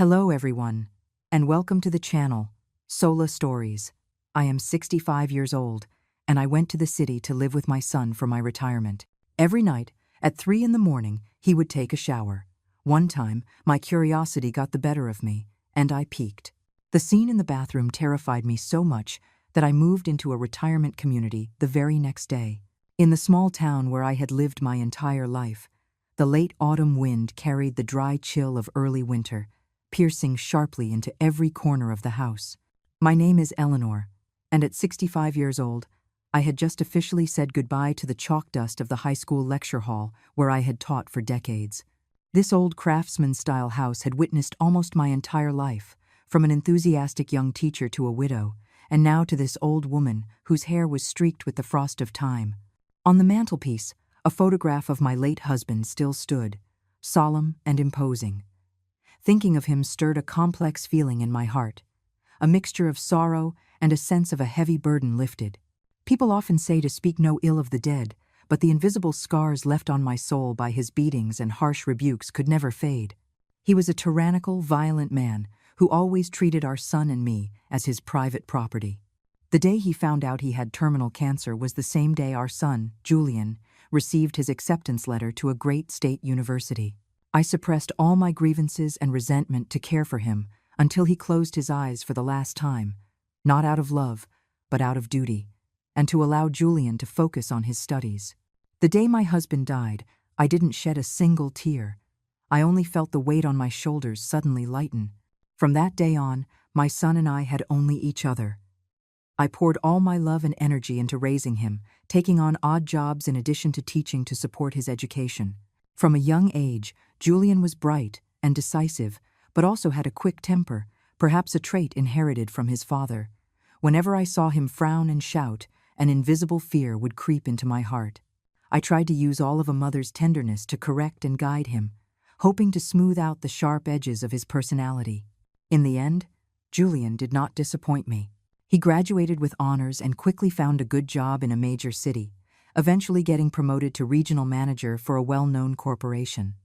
Hello everyone, and welcome to the channel, Sola Stories. I am 65 years old, and I went to the city to live with my son for my retirement. Every night, at 3 in the morning, he would take a shower. One time, my curiosity got the better of me, and I peeked. The scene in the bathroom terrified me so much that I moved into a retirement community the very next day. In the small town where I had lived my entire life, the late autumn wind carried the dry chill of early winter, piercing sharply into every corner of the house. My name is Eleanor, and at 65 years old, I had just officially said goodbye to the chalk dust of the high school lecture hall where I had taught for decades. This old craftsman-style house had witnessed almost my entire life, from an enthusiastic young teacher to a widow, and now to this old woman whose hair was streaked with the frost of time. On the mantelpiece, a photograph of my late husband still stood, solemn and imposing. Thinking of him stirred a complex feeling in my heart, a mixture of sorrow and a sense of a heavy burden lifted. People often say to speak no ill of the dead, but the invisible scars left on my soul by his beatings and harsh rebukes could never fade. He was a tyrannical, violent man who always treated our son and me as his private property. The day he found out he had terminal cancer was the same day our son, Julian, received his acceptance letter to a great state university. I suppressed all my grievances and resentment to care for him until he closed his eyes for the last time, not out of love, but out of duty, and to allow Julian to focus on his studies. The day my husband died, I didn't shed a single tear. I only felt the weight on my shoulders suddenly lighten. From that day on, my son and I had only each other. I poured all my love and energy into raising him, taking on odd jobs in addition to teaching to support his education. From a young age, Julian was bright and decisive, but also had a quick temper, perhaps a trait inherited from his father. Whenever I saw him frown and shout, an invisible fear would creep into my heart. I tried to use all of a mother's tenderness to correct and guide him, hoping to smooth out the sharp edges of his personality. In the end, Julian did not disappoint me. He graduated with honors and quickly found a good job in a major city, eventually getting promoted to regional manager for a well-known corporation.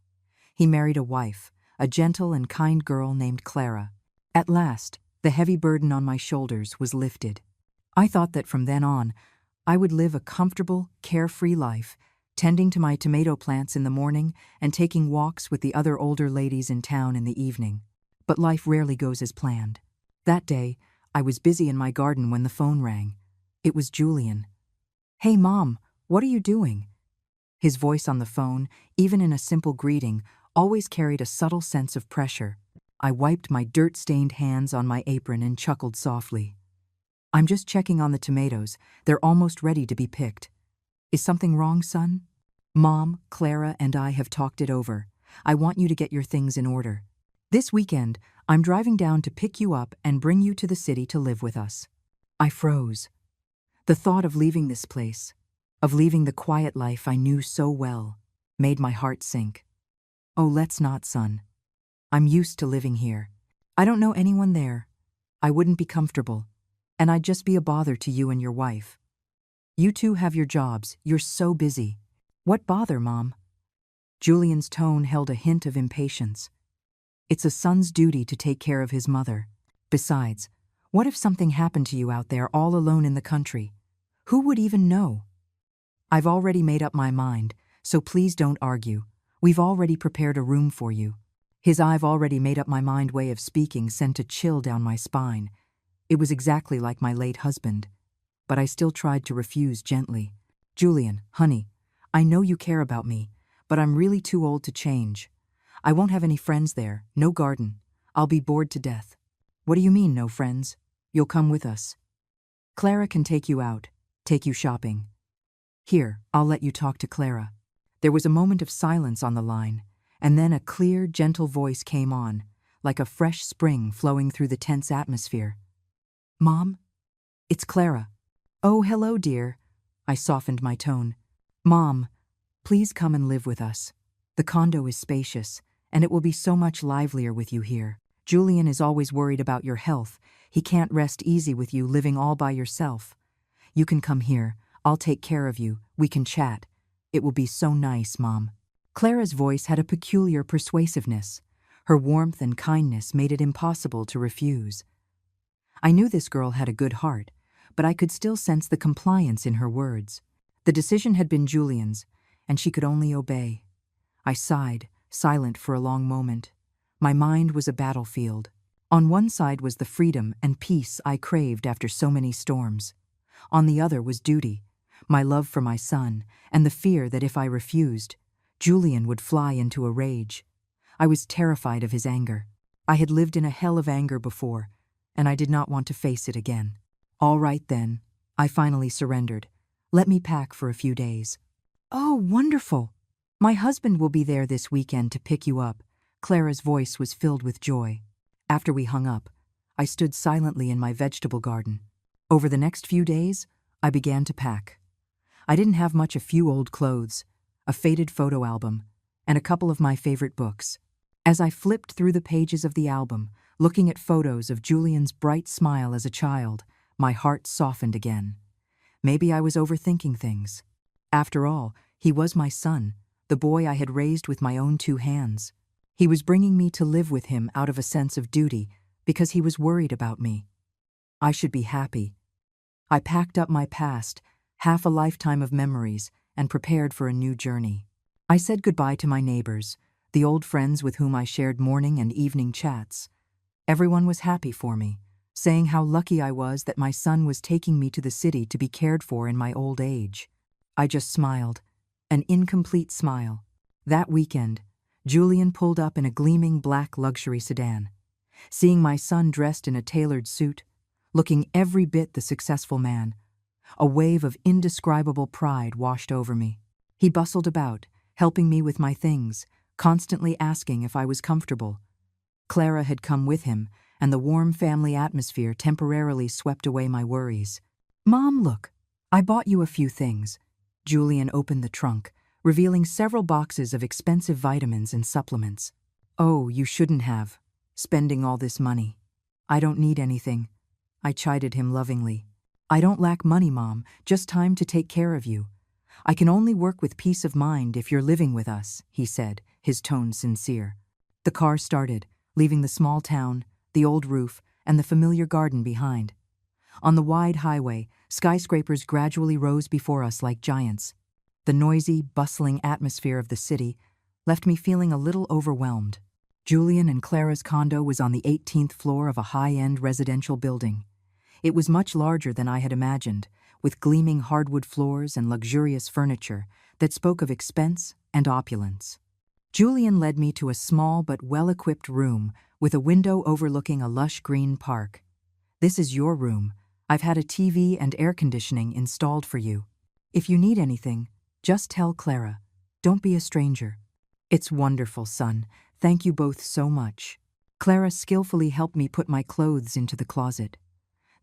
He married a wife, a gentle and kind girl named Clara. At last, the heavy burden on my shoulders was lifted. I thought that from then on, I would live a comfortable, carefree life, tending to my tomato plants in the morning and taking walks with the other older ladies in town in the evening. But life rarely goes as planned. That day, I was busy in my garden when the phone rang. It was Julian. "Hey, Mom, what are you doing?" His voice on the phone, even in a simple greeting, always carried a subtle sense of pressure. I wiped my dirt-stained hands on my apron and chuckled softly. "I'm just checking on the tomatoes. They're almost ready to be picked." "Is something wrong, son?" "Mom, Clara, and I have talked it over. I want you to get your things in order. This weekend, I'm driving down to pick you up and bring you to the city to live with us." I froze. The thought of leaving this place, of leaving the quiet life I knew so well, made my heart sink. "Oh, let's not, son. I'm used to living here. I don't know anyone there. I wouldn't be comfortable, and I'd just be a bother to you and your wife. You two have your jobs. You're so busy." "What bother, Mom?" Julian's tone held a hint of impatience. "It's a son's duty to take care of his mother. Besides, what if something happened to you out there all alone in the country? Who would even know?" "I've already made up my mind, so please don't argue. We've already prepared a room for you." His "I've already made up my mind" way of speaking sent a chill down my spine. It was exactly like my late husband, but I still tried to refuse gently. "Julian, honey, I know you care about me, but I'm really too old to change. I won't have any friends there, no garden. I'll be bored to death." "What do you mean, no friends? You'll come with us. Clara can take you out, take you shopping. Here, I'll let you talk to Clara." There was a moment of silence on the line, and then a clear, gentle voice came on, like a fresh spring flowing through the tense atmosphere. "Mom? It's Clara." "Oh, hello, dear." I softened my tone. "Mom, please come and live with us. The condo is spacious, and it will be so much livelier with you here. Julian is always worried about your health. He can't rest easy with you living all by yourself. You can come here. I'll take care of you. We can chat. It will be so nice, Mom." Clara's voice had a peculiar persuasiveness. Her warmth and kindness made it impossible to refuse. I knew this girl had a good heart, but I could still sense the compliance in her words. The decision had been Julian's, and she could only obey. I sighed, silent for a long moment. My mind was a battlefield. On one side was the freedom and peace I craved after so many storms. On the other was duty, my love for my son, and the fear that if I refused, Julian would fly into a rage. I was terrified of his anger. I had lived in a hell of anger before, and I did not want to face it again. All right then, I finally surrendered. Let me pack for a few days. Oh, wonderful! My husband will be there this weekend to pick you up. Clara's voice was filled with joy. After we hung up, I stood silently in my vegetable garden. Over the next few days, I began to pack. I didn't have much, a few old clothes, a faded photo album, and a couple of my favorite books. As I flipped through the pages of the album, looking at photos of Julian's bright smile as a child, my heart softened again. Maybe I was overthinking things. After all, he was my son, the boy I had raised with my own 2 hands. He was bringing me to live with him out of a sense of duty because he was worried about me. I should be happy. I packed up my past, half a lifetime of memories, and prepared for a new journey. I said goodbye to my neighbors, the old friends with whom I shared morning and evening chats. Everyone was happy for me, saying how lucky I was that my son was taking me to the city to be cared for in my old age. I just smiled, an incomplete smile. That weekend, Julian pulled up in a gleaming black luxury sedan. Seeing my son dressed in a tailored suit, looking every bit the successful man, a wave of indescribable pride washed over me. He bustled about, helping me with my things, constantly asking if I was comfortable. Clara had come with him, and the warm family atmosphere temporarily swept away my worries. "Mom, look, I bought you a few things." Julian opened the trunk, revealing several boxes of expensive vitamins and supplements. "Oh, you shouldn't have. Spending all this money. I don't need anything." I chided him lovingly. "I don't lack money, Mom, just time to take care of you. I can only work with peace of mind if you're living with us," he said, his tone sincere. The car started, leaving the small town, the old roof, and the familiar garden behind. On the wide highway, skyscrapers gradually rose before us like giants. The noisy, bustling atmosphere of the city left me feeling a little overwhelmed. Julian and Clara's condo was on the 18th floor of a high-end residential building. It was much larger than I had imagined, with gleaming hardwood floors and luxurious furniture that spoke of expense and opulence. Julian led me to a small but well-equipped room with a window overlooking a lush green park. "This is your room. I've had a TV and air conditioning installed for you. If you need anything, just tell Clara. Don't be a stranger." "It's wonderful, son. Thank you both so much." Clara skillfully helped me put my clothes into the closet.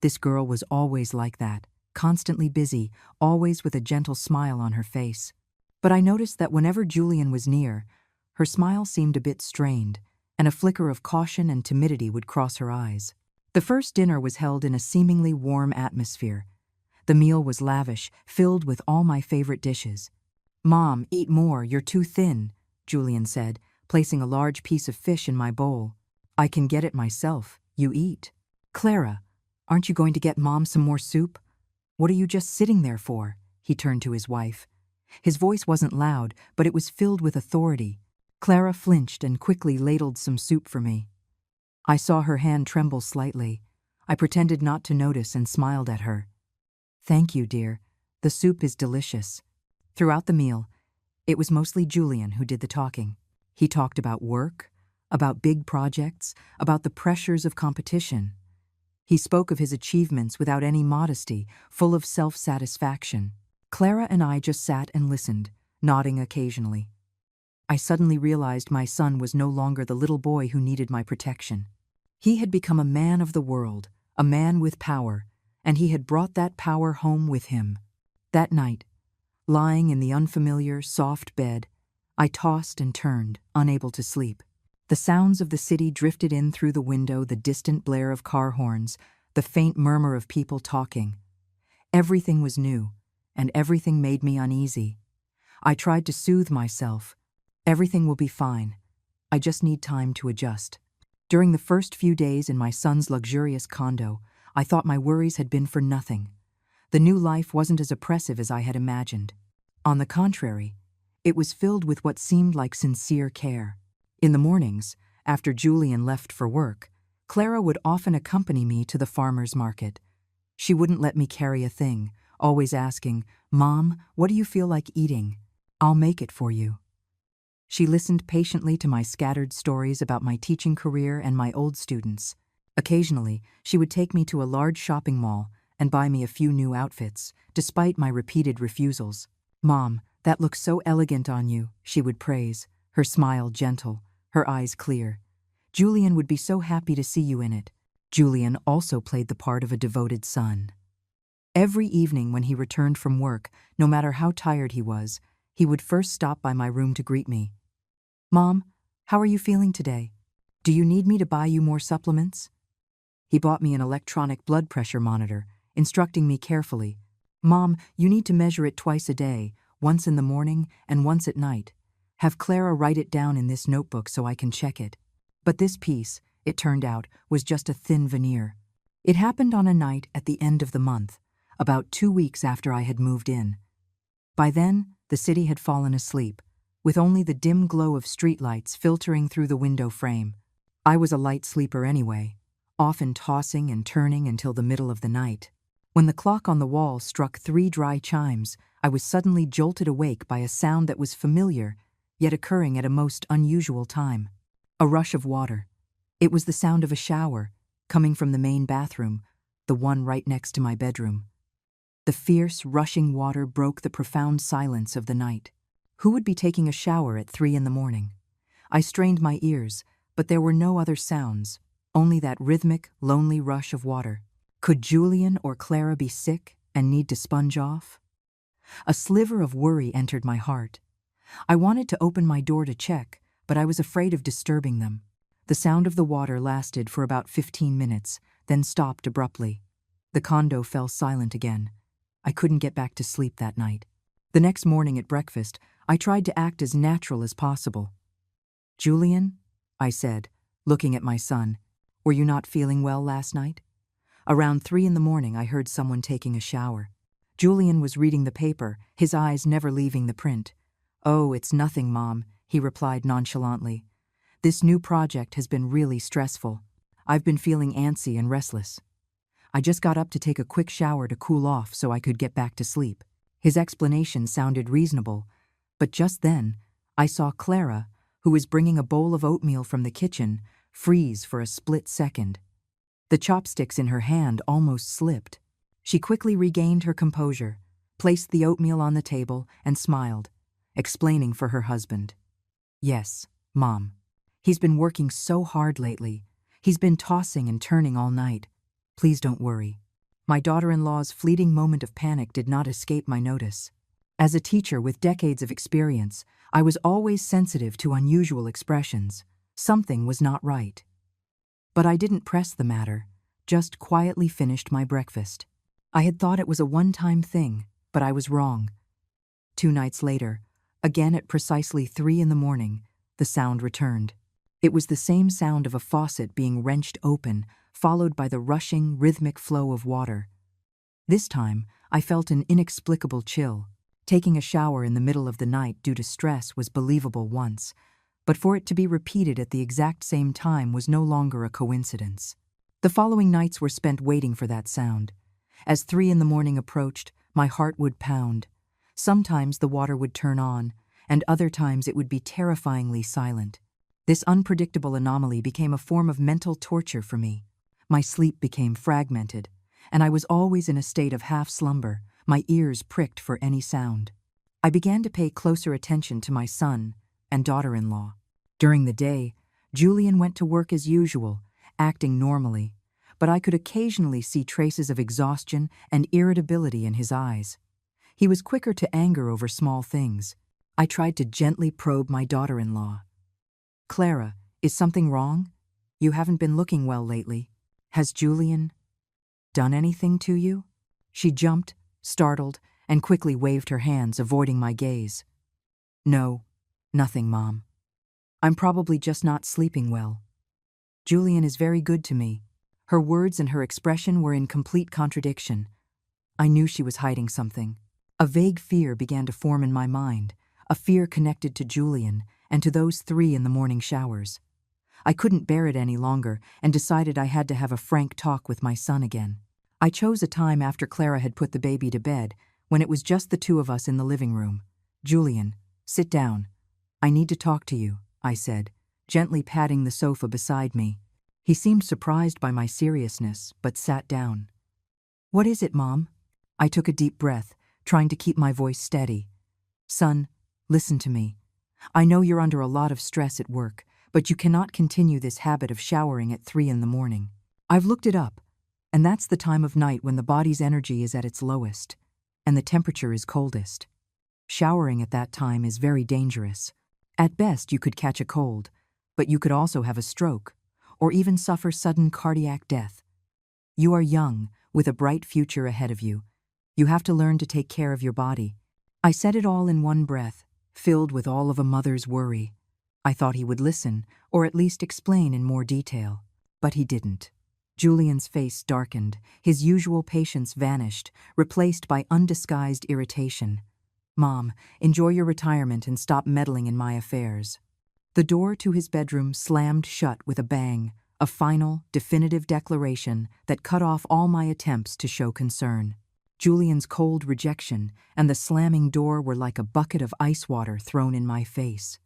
This girl was always like that, constantly busy, always with a gentle smile on her face. But I noticed that whenever Julian was near, her smile seemed a bit strained, and a flicker of caution and timidity would cross her eyes. The first dinner was held in a seemingly warm atmosphere. The meal was lavish, filled with all my favorite dishes. "Mom, eat more, you're too thin," Julian said, placing a large piece of fish in my bowl. "I can get it myself. You eat." "Clara, aren't you going to get Mom some more soup? What are you just sitting there for?" He turned to his wife. His voice wasn't loud, but it was filled with authority. Clara flinched and quickly ladled some soup for me. I saw her hand tremble slightly. I pretended not to notice and smiled at her. "Thank you, dear. The soup is delicious." Throughout the meal, it was mostly Julian who did the talking. He talked about work, about big projects, about the pressures of competition. He spoke of his achievements without any modesty, full of self-satisfaction. Clara and I just sat and listened, nodding occasionally. I suddenly realized my son was no longer the little boy who needed my protection. He had become a man of the world, a man with power, and he had brought that power home with him. That night, lying in the unfamiliar, soft bed, I tossed and turned, unable to sleep. The sounds of the city drifted in through the window, the distant blare of car horns, the faint murmur of people talking. Everything was new, and everything made me uneasy. I tried to soothe myself. "Everything will be fine. I just need time to adjust. During the first few days in my son's luxurious condo, I thought my worries had been for nothing. The new life wasn't as oppressive as I had imagined. On the contrary, it was filled with what seemed like sincere care. In the mornings, after Julian left for work, Clara would often accompany me to the farmer's market. She wouldn't let me carry a thing, always asking, "Mom, what do you feel like eating? I'll make it for you." She listened patiently to my scattered stories about my teaching career and my old students. Occasionally, she would take me to a large shopping mall and buy me a few new outfits, despite my repeated refusals. "Mom, that looks so elegant on you," she would praise, her smile gentle, her eyes clear. "Julian would be so happy to see you in it." Julian also played the part of a devoted son. Every evening when he returned from work, no matter how tired he was, he would first stop by my room to greet me. "Mom, how are you feeling today? Do you need me to buy you more supplements?" He bought me an electronic blood pressure monitor, instructing me carefully. "Mom, you need to measure it twice a day, once in the morning and once at night. Have Clara write it down in this notebook so I can check it." But this piece, it turned out, was just a thin veneer. It happened on a night at the end of the month, about 2 weeks after I had moved in. By then, the city had fallen asleep, with only the dim glow of streetlights filtering through the window frame. I was a light sleeper anyway, often tossing and turning until the middle of the night. When the clock on the wall struck 3 dry chimes, I was suddenly jolted awake by a sound that was familiar, yet occurring at a most unusual time. A rush of water. It was the sound of a shower, coming from the main bathroom, the one right next to my bedroom. The fierce, rushing water broke the profound silence of the night. Who would be taking a shower at 3 in the morning? I strained my ears, but there were no other sounds, only that rhythmic, lonely rush of water. Could Julian or Clara be sick and need to sponge off? A sliver of worry entered my heart. I wanted to open my door to check, but I was afraid of disturbing them. The sound of the water lasted for about 15 minutes, then stopped abruptly. The condo fell silent again. I couldn't get back to sleep that night. The next morning at breakfast, I tried to act as natural as possible. "Julian," I said, looking at my son, "were you not feeling well last night?" Around 3 in the morning, I heard someone taking a shower. Julian was reading the paper, his eyes never leaving the print. "Oh, it's nothing, Mom," he replied nonchalantly. "This new project has been really stressful. I've been feeling antsy and restless. I just got up to take a quick shower to cool off so I could get back to sleep." His explanation sounded reasonable, but just then, I saw Clara, who was bringing a bowl of oatmeal from the kitchen, freeze for a split second. The chopsticks in her hand almost slipped. She quickly regained her composure, placed the oatmeal on the table, and smiled, explaining for her husband. "Yes, Mom. He's been working so hard lately. He's been tossing and turning all night. Please don't worry." My daughter-in-law's fleeting moment of panic did not escape my notice. As a teacher with decades of experience, I was always sensitive to unusual expressions. Something was not right. But I didn't press the matter, just quietly finished my breakfast. I had thought it was a one-time thing, but I was wrong. 2 nights later, again at precisely 3 in the morning, the sound returned. It was the same sound of a faucet being wrenched open, followed by the rushing, rhythmic flow of water. This time, I felt an inexplicable chill. Taking a shower in the middle of the night due to stress was believable once, but for it to be repeated at the exact same time was no longer a coincidence. The following nights were spent waiting for that sound. As 3 in the morning approached, my heart would pound. Sometimes the water would turn on, and other times it would be terrifyingly silent. This unpredictable anomaly became a form of mental torture for me. My sleep became fragmented, and I was always in a state of half-slumber, my ears pricked for any sound. I began to pay closer attention to my son and daughter-in-law. During the day, Julian went to work as usual, acting normally, but I could occasionally see traces of exhaustion and irritability in his eyes. He was quicker to anger over small things. I tried to gently probe my daughter-in-law. "Clara, is something wrong? You haven't been looking well lately. Has Julian done anything to you?" She jumped, startled, and quickly waved her hands, avoiding my gaze. "No, nothing, Mom." I'm probably just not sleeping well. Julian is very good to me. Her words and her expression were in complete contradiction. I knew she was hiding something. A vague fear began to form in my mind, a fear connected to Julian and to those 3 in the morning showers. I couldn't bear it any longer and decided I had to have a frank talk with my son again. I chose a time after Clara had put the baby to bed, when it was just the 2 of us in the living room. "Julian, sit down. I need to talk to you," I said, gently patting the sofa beside me. He seemed surprised by my seriousness, but sat down. "What is it, Mom?" I took a deep breath, trying to keep my voice steady. "Son, listen to me. I know you're under a lot of stress at work, but you cannot continue this habit of showering at 3 in the morning. I've looked it up, and that's the time of night when the body's energy is at its lowest, and the temperature is coldest. Showering at that time is very dangerous. At best, you could catch a cold, but you could also have a stroke, or even suffer sudden cardiac death. You are young, with a bright future ahead of you. You have to learn to take care of your body." I said it all in one breath, filled with all of a mother's worry. I thought he would listen, or at least explain in more detail. But he didn't. Julian's face darkened, his usual patience vanished, replaced by undisguised irritation. "Mom, enjoy your retirement and stop meddling in my affairs." The door to his bedroom slammed shut with a bang, a final, definitive declaration that cut off all my attempts to show concern. Julian's cold rejection and the slamming door were like a bucket of ice water thrown in my face.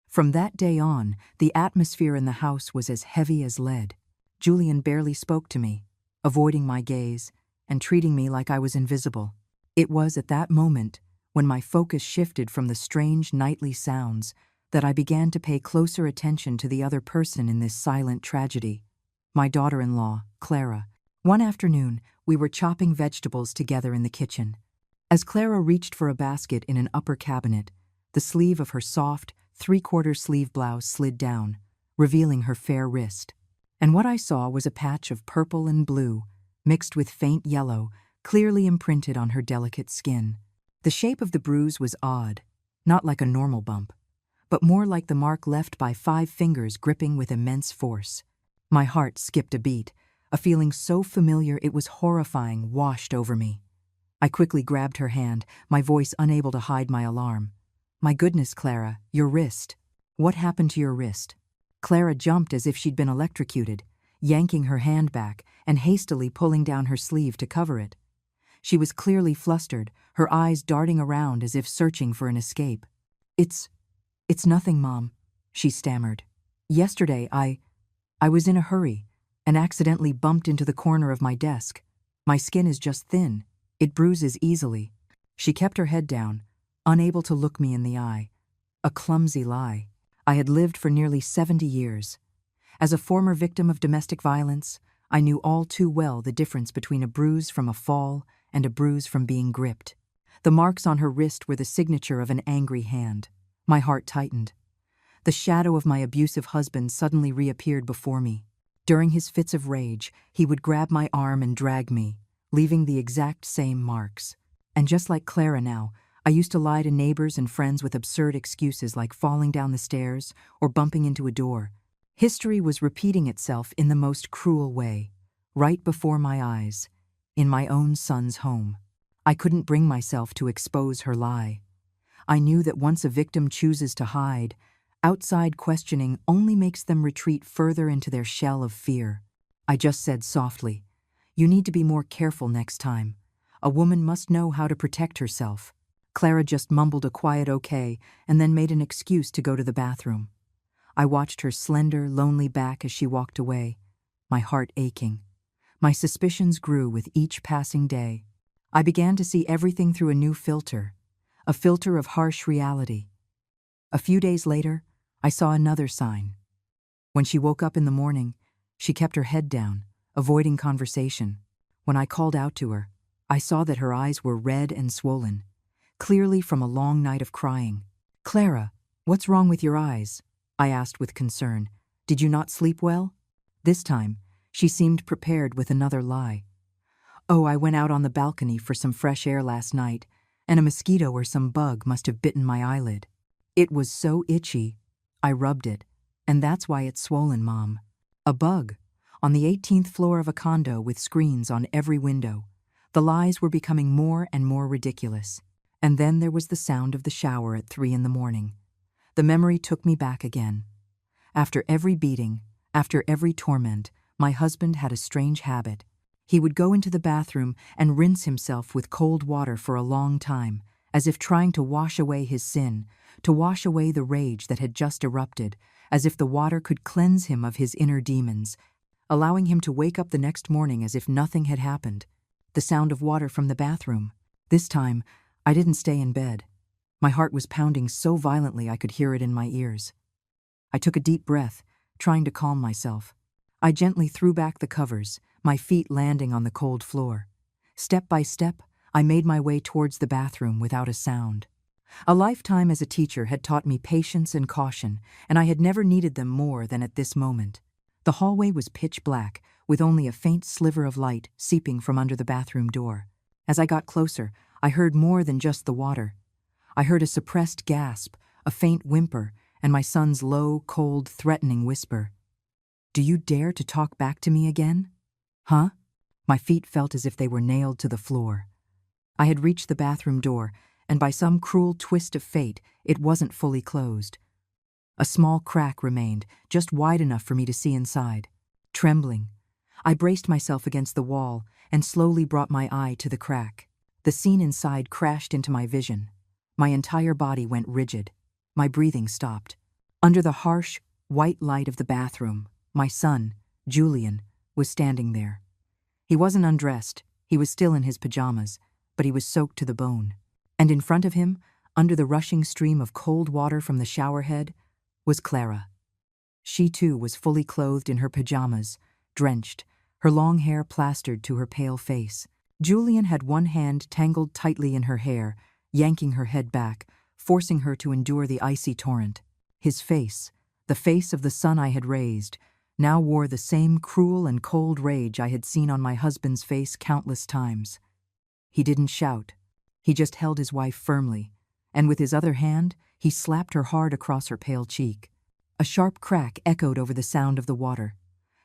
From that day on, the atmosphere in the house was as heavy as lead. Julian barely spoke to me, avoiding my gaze and treating me like I was invisible. It was at that moment, when my focus shifted from the strange nightly sounds, that I began to pay closer attention to the other person in this silent tragedy, my daughter-in-law, Clara. One afternoon, we were chopping vegetables together in the kitchen. As Clara reached for a basket in an upper cabinet, the sleeve of her soft, 3/4 sleeve blouse slid down, revealing her fair wrist. And what I saw was a patch of purple and blue, mixed with faint yellow, clearly imprinted on her delicate skin. The shape of the bruise was odd, not like a normal bump, but more like the mark left by 5 fingers gripping with immense force. My heart skipped a beat. A feeling so familiar it was horrifying washed over me. I quickly grabbed her hand, my voice unable to hide my alarm. "My goodness, Clara, your wrist. What happened to your wrist?" Clara jumped as if she'd been electrocuted, yanking her hand back and hastily pulling down her sleeve to cover it. She was clearly flustered, her eyes darting around as if searching for an escape. It's nothing, Mom," she stammered. "Yesterday I was in a hurry and accidentally bumped into the corner of my desk. My skin is just thin. It bruises easily." She kept her head down, unable to look me in the eye. A clumsy lie. I had lived for nearly 70 years. As a former victim of domestic violence, I knew all too well the difference between a bruise from a fall and a bruise from being gripped. The marks on her wrist were the signature of an angry hand. My heart tightened. The shadow of my abusive husband suddenly reappeared before me. During his fits of rage, he would grab my arm and drag me, leaving the exact same marks. And just like Clara now, I used to lie to neighbors and friends with absurd excuses like falling down the stairs or bumping into a door. History was repeating itself in the most cruel way, right before my eyes, in my own son's home. I couldn't bring myself to expose her lie. I knew that once a victim chooses to hide, outside questioning only makes them retreat further into their shell of fear. I just said softly, "You need to be more careful next time. A woman must know how to protect herself." Clara just mumbled a quiet okay and then made an excuse to go to the bathroom. I watched her slender, lonely back as she walked away, my heart aching. My suspicions grew with each passing day. I began to see everything through a new filter, a filter of harsh reality. A few days later, I saw another sign. When she woke up in the morning, she kept her head down, avoiding conversation. When I called out to her, I saw that her eyes were red and swollen, clearly from a long night of crying. "Clara, what's wrong with your eyes?" I asked with concern. "Did you not sleep well?" This time, she seemed prepared with another lie. "Oh, I went out on the balcony for some fresh air last night, and a mosquito or some bug must have bitten my eyelid. It was so itchy. I rubbed it, and that's why it's swollen, Mom. A bug. On the 18th floor of a condo with screens on every window. The lies were becoming more and more ridiculous. And then there was the sound of the shower at 3 in the morning. The memory took me back again. After every beating, after every torment, my husband had a strange habit. He would go into the bathroom and rinse himself with cold water for a long time, as if trying to wash away his sin, to wash away the rage that had just erupted, as if the water could cleanse him of his inner demons, allowing him to wake up the next morning as if nothing had happened. The sound of water from the bathroom. This time, I didn't stay in bed. My heart was pounding so violently I could hear it in my ears. I took a deep breath, trying to calm myself. I gently threw back the covers, my feet landing on the cold floor. Step by step, I made my way towards the bathroom without a sound. A lifetime as a teacher had taught me patience and caution, and I had never needed them more than at this moment. The hallway was pitch black, with only a faint sliver of light seeping from under the bathroom door. As I got closer, I heard more than just the water. I heard a suppressed gasp, a faint whimper, and my son's low, cold, threatening whisper. "Do you dare to talk back to me again?" "Huh?" My feet felt as if they were nailed to the floor. I had reached the bathroom door, and by some cruel twist of fate, it wasn't fully closed. A small crack remained, just wide enough for me to see inside. Trembling, I braced myself against the wall and slowly brought my eye to the crack. The scene inside crashed into my vision. My entire body went rigid. My breathing stopped. Under the harsh, white light of the bathroom, my son, Julian, was standing there. He wasn't undressed, he was still in his pajamas, but he was soaked to the bone. And in front of him, under the rushing stream of cold water from the shower head, was Clara. She too was fully clothed in her pajamas, drenched, her long hair plastered to her pale face. Julian had one hand tangled tightly in her hair, yanking her head back, forcing her to endure the icy torrent. His face, the face of the son I had raised, now wore the same cruel and cold rage I had seen on my husband's face countless times. He didn't shout. He just held his wife firmly, and with his other hand, he slapped her hard across her pale cheek. A sharp crack echoed over the sound of the water.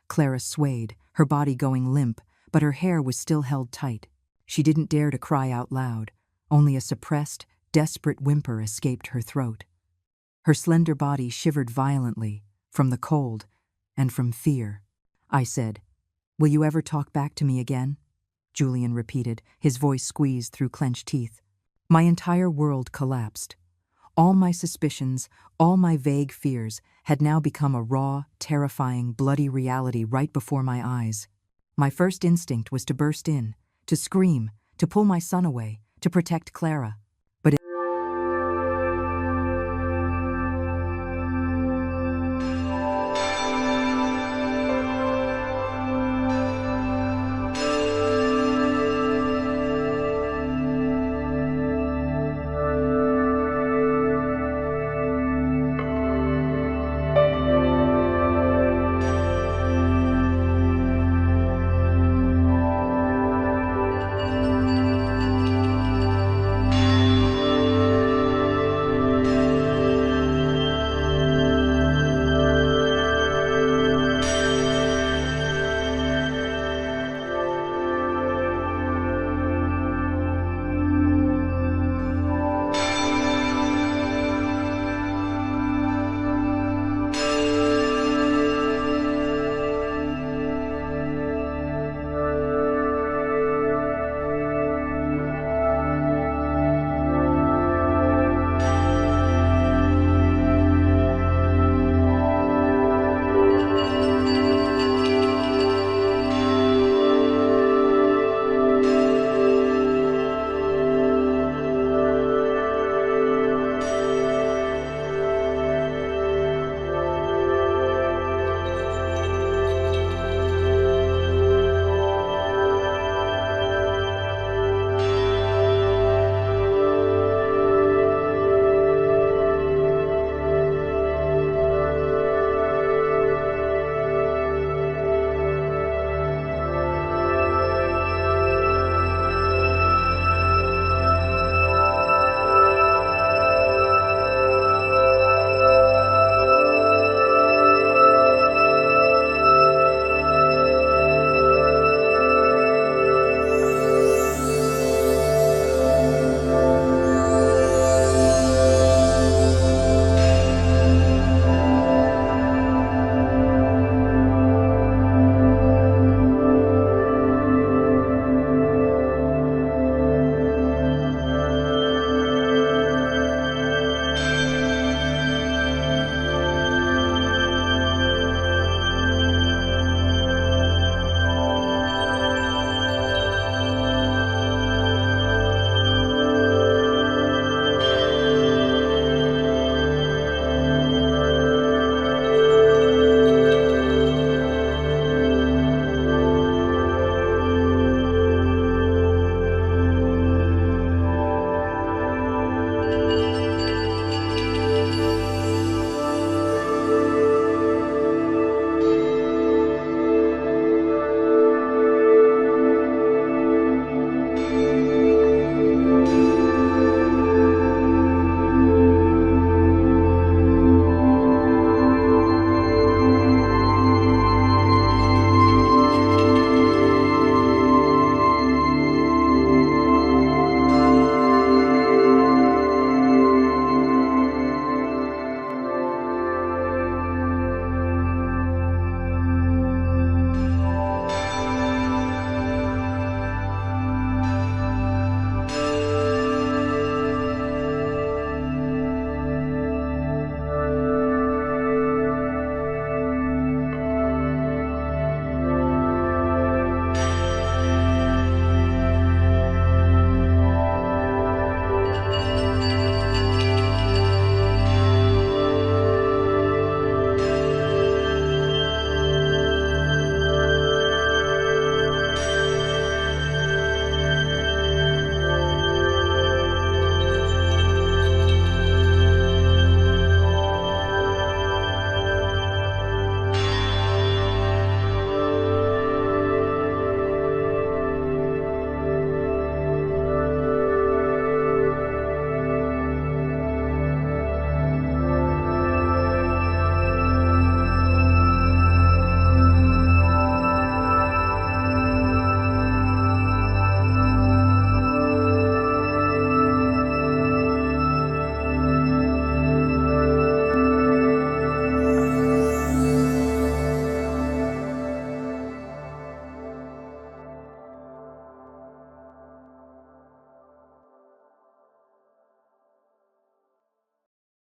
Clara swayed, her body going limp, but her hair was still held tight. She didn't dare to cry out loud. Only a suppressed, desperate whimper escaped her throat. Her slender body shivered violently, from the cold and from fear. I said, "Will you ever talk back to me again?" Julian repeated, his voice squeezed through clenched teeth. My entire world collapsed. All my suspicions, all my vague fears, had now become a raw, terrifying, bloody reality right before my eyes. My first instinct was to burst in, to scream, to pull my son away, to protect Clara. But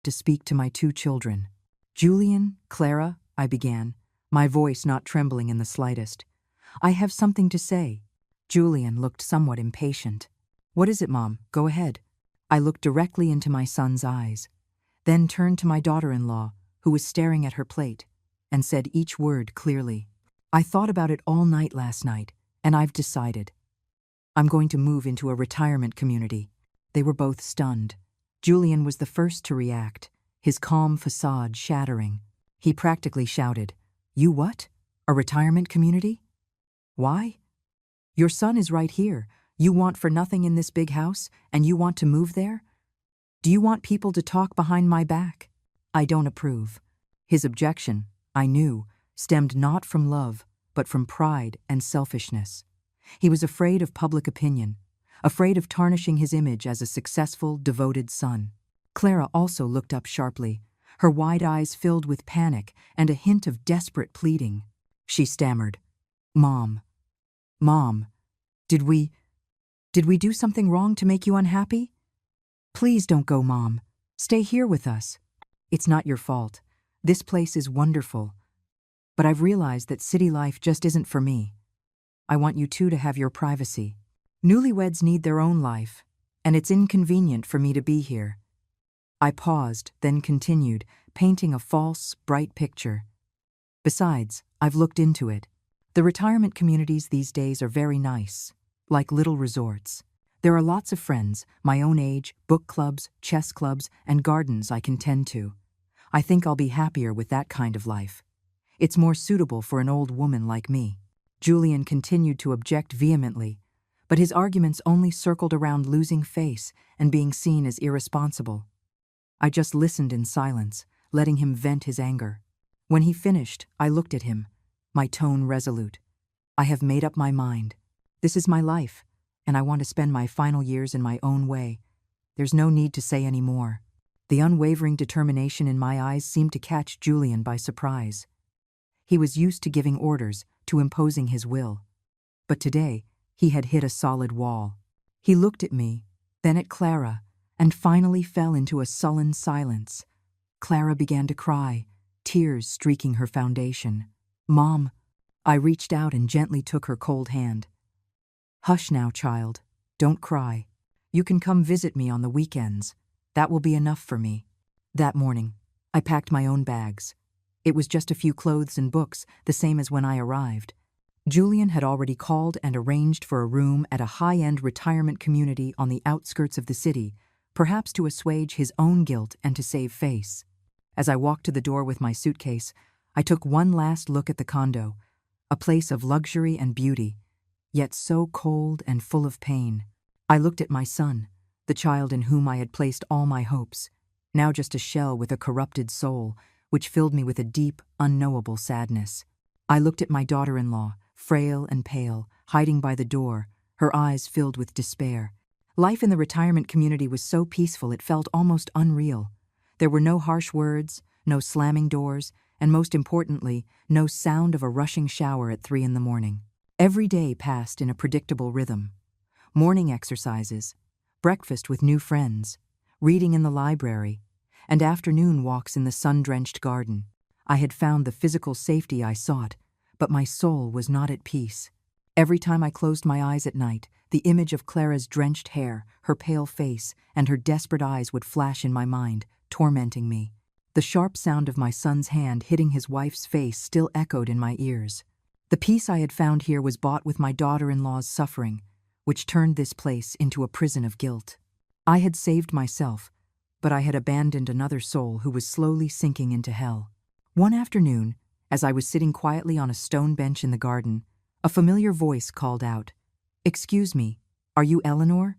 to speak to my two children. Julian, Clara, I began, my voice not trembling in the slightest. I have something to say. Julian looked somewhat impatient. What is it, Mom? Go ahead. I looked directly into my son's eyes, then turned to my daughter-in-law, who was staring at her plate, and said each word clearly. I thought about it all night last night, and I've decided. I'm going to move into a retirement community. They were both stunned. Julian was the first to react, his calm facade shattering. He practically shouted, "You what? A retirement community? Why? Your son is right here. You want for nothing in this big house, and you want to move there? Do you want people to talk behind my back? I don't approve." His objection, I knew, stemmed not from love, but from pride and selfishness. He was afraid of public opinion, afraid of tarnishing his image as a successful, devoted son. Clara also looked up sharply, her wide eyes filled with panic and a hint of desperate pleading. She stammered, Mom, did we do something wrong to make you unhappy? Please don't go, Mom. Stay here with us. It's not your fault. This place is wonderful. But I've realized that city life just isn't for me. I want you two to have your privacy. Newlyweds need their own life, and it's inconvenient for me to be here. I paused, then continued, painting a false, bright picture. Besides, I've looked into it. The retirement communities these days are very nice, like little resorts. There are lots of friends, my own age, book clubs, chess clubs, and gardens I can tend to. I think I'll be happier with that kind of life. It's more suitable for an old woman like me. Julian continued to object vehemently, but his arguments only circled around losing face and being seen as irresponsible. I just listened in silence, letting him vent his anger. When he finished, I looked at him, my tone resolute. I have made up my mind. This is my life, and I want to spend my final years in my own way. There's no need to say any more. The unwavering determination in my eyes seemed to catch Julian by surprise. He was used to giving orders, to imposing his will. But today, he had hit a solid wall. He looked at me, then at Clara, and finally fell into a sullen silence. Clara began to cry, tears streaking her foundation. Mom, I reached out and gently took her cold hand. Hush now, child. Don't cry. You can come visit me on the weekends. That will be enough for me. That morning, I packed my own bags. It was just a few clothes and books, the same as when I arrived. Julian had already called and arranged for a room at a high-end retirement community on the outskirts of the city, perhaps to assuage his own guilt and to save face. As I walked to the door with my suitcase, I took one last look at the condo, a place of luxury and beauty, yet so cold and full of pain. I looked at my son, the child in whom I had placed all my hopes, now just a shell with a corrupted soul, which filled me with a deep, unknowable sadness. I looked at my daughter-in-law, frail and pale, hiding by the door, her eyes filled with despair. Life in the retirement community was so peaceful it felt almost unreal. There were no harsh words, no slamming doors, and most importantly, no sound of a rushing shower at 3 a.m. Every day passed in a predictable rhythm. Morning exercises, breakfast with new friends, reading in the library, and afternoon walks in the sun-drenched garden. I had found the physical safety I sought, but my soul was not at peace. Every time I closed my eyes at night, the image of Clara's drenched hair, her pale face, and her desperate eyes would flash in my mind, tormenting me. The sharp sound of my son's hand hitting his wife's face still echoed in my ears. The peace I had found here was bought with my daughter-in-law's suffering, which turned this place into a prison of guilt. I had saved myself, but I had abandoned another soul who was slowly sinking into hell. One afternoon, as I was sitting quietly on a stone bench in the garden, a familiar voice called out, "Excuse me, are you Eleanor,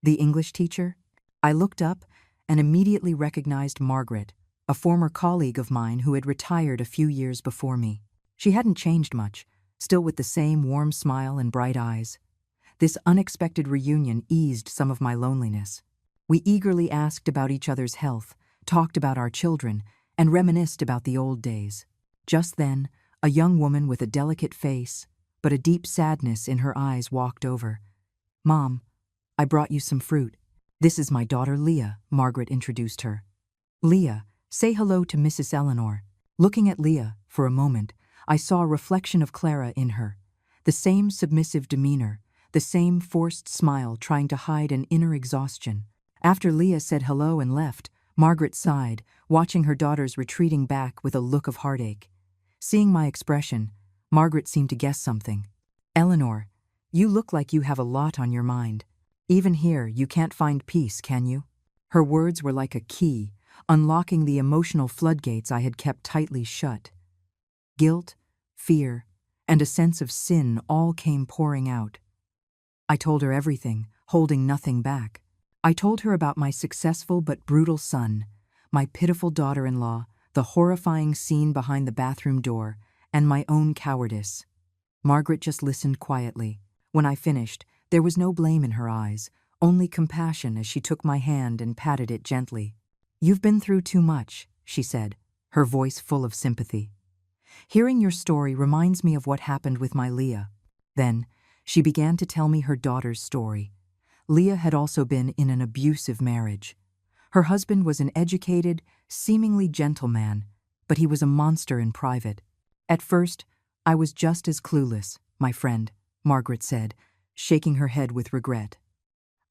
the English teacher?" I looked up and immediately recognized Margaret, a former colleague of mine who had retired a few years before me. She hadn't changed much, still with the same warm smile and bright eyes. This unexpected reunion eased some of my loneliness. We eagerly asked about each other's health, talked about our children, and reminisced about the old days. Just then, a young woman with a delicate face, but a deep sadness in her eyes walked over. "Mom, I brought you some fruit. This is my daughter Leah," Margaret introduced her. Leah, say hello to Mrs. Eleanor. Looking at Leah, for a moment, I saw a reflection of Clara in her. The same submissive demeanor, the same forced smile trying to hide an inner exhaustion. After Leah said hello and left, Margaret sighed, watching her daughters retreating back with a look of heartache. Seeing my expression, Margaret seemed to guess something. Eleanor, you look like you have a lot on your mind. Even here, you can't find peace, can you? Her words were like a key, unlocking the emotional floodgates I had kept tightly shut. Guilt, fear, and a sense of sin all came pouring out. I told her everything, holding nothing back. I told her about my successful but brutal son, my pitiful daughter-in-law, the horrifying scene behind the bathroom door, and my own cowardice. Margaret just listened quietly. When I finished, there was no blame in her eyes, only compassion as she took my hand and patted it gently. "You've been through too much," she said, her voice full of sympathy. "Hearing your story reminds me of what happened with my Leah." Then, she began to tell me her daughter's story. Leah had also been in an abusive marriage. Her husband was an educated, seemingly gentle man, but he was a monster in private. At first, I was just as clueless, my friend, Margaret said, shaking her head with regret.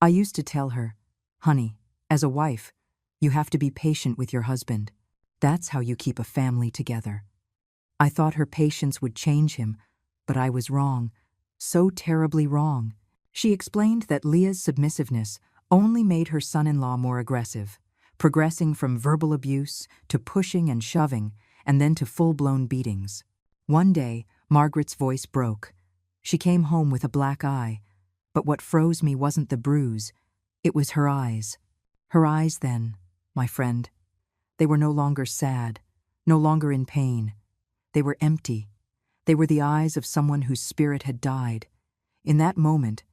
I used to tell her, "Honey, as a wife, you have to be patient with your husband. That's how you keep a family together." I thought her patience would change him, but I was wrong, so terribly wrong. She explained that Leah's submissiveness only made her son-in-law more aggressive, progressing from verbal abuse to pushing and shoving, and then to full-blown beatings. One day, Margaret's voice broke. She came home with a black eye, but what froze me wasn't the bruise, it was her eyes. Her eyes then, my friend. They were no longer sad, no longer in pain. They were empty. They were the eyes of someone whose spirit had died. In that moment,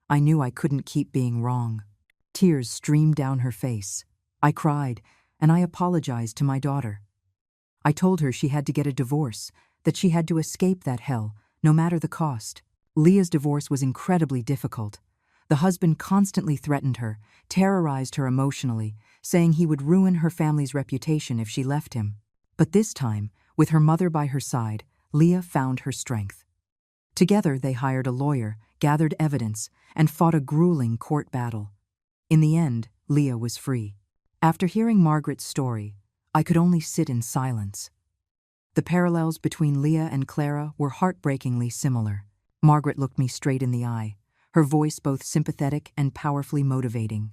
I knew I couldn't keep being wrong. Tears streamed down her face. I cried, and I apologized to my daughter. I told her she had to get a divorce, that she had to escape that hell, no matter the cost. Leah's divorce was incredibly difficult. The husband constantly threatened her, terrorized her emotionally, saying he would ruin her family's reputation if she left him. But this time, with her mother by her side, Leah found her strength. Together they hired a lawyer, gathered evidence, and fought a grueling court battle. In the end, Leah was free. After hearing Margaret's story, I could only sit in silence. The parallels between Leah and Clara were heartbreakingly similar. Margaret looked me straight in the eye, her voice both sympathetic and powerfully motivating.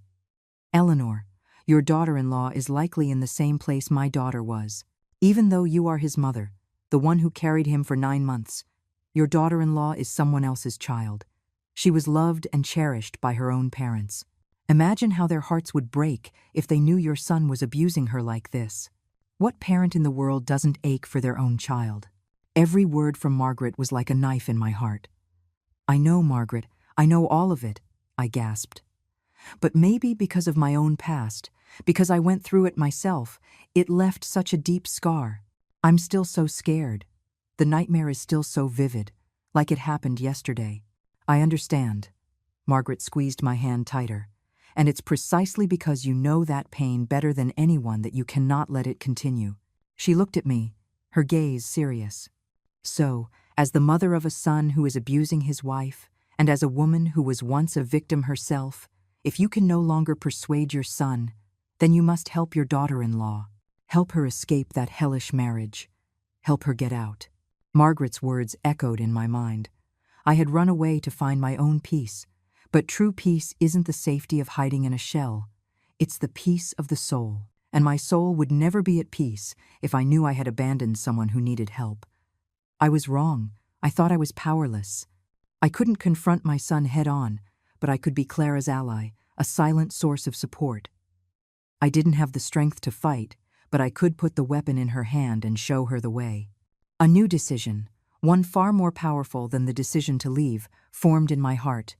"Eleanor, your daughter-in-law is likely in the same place my daughter was. Even though you are his mother, the one who carried him for 9 months, your daughter-in-law is someone else's child. She was loved and cherished by her own parents. Imagine how their hearts would break if they knew your son was abusing her like this. What parent in the world doesn't ache for their own child?" Every word from Margaret was like a knife in my heart. "I know, Margaret, I know all of it," I gasped. "But maybe because of my own past, because I went through it myself, it left such a deep scar. I'm still so scared. The nightmare is still so vivid, like it happened yesterday." "I understand." Margaret squeezed my hand tighter. "And it's precisely because you know that pain better than anyone that you cannot let it continue." She looked at me, her gaze serious. "So, as the mother of a son who is abusing his wife, and as a woman who was once a victim herself, if you can no longer persuade your son, then you must help your daughter-in-law. Help her escape that hellish marriage. Help her get out." Margaret's words echoed in my mind. I had run away to find my own peace, but true peace isn't the safety of hiding in a shell. It's the peace of the soul, and my soul would never be at peace if I knew I had abandoned someone who needed help. I was wrong. I thought I was powerless. I couldn't confront my son head-on, but I could be Clara's ally, a silent source of support. I didn't have the strength to fight, but I could put the weapon in her hand and show her the way. A new decision, one far more powerful than the decision to leave, formed in my heart.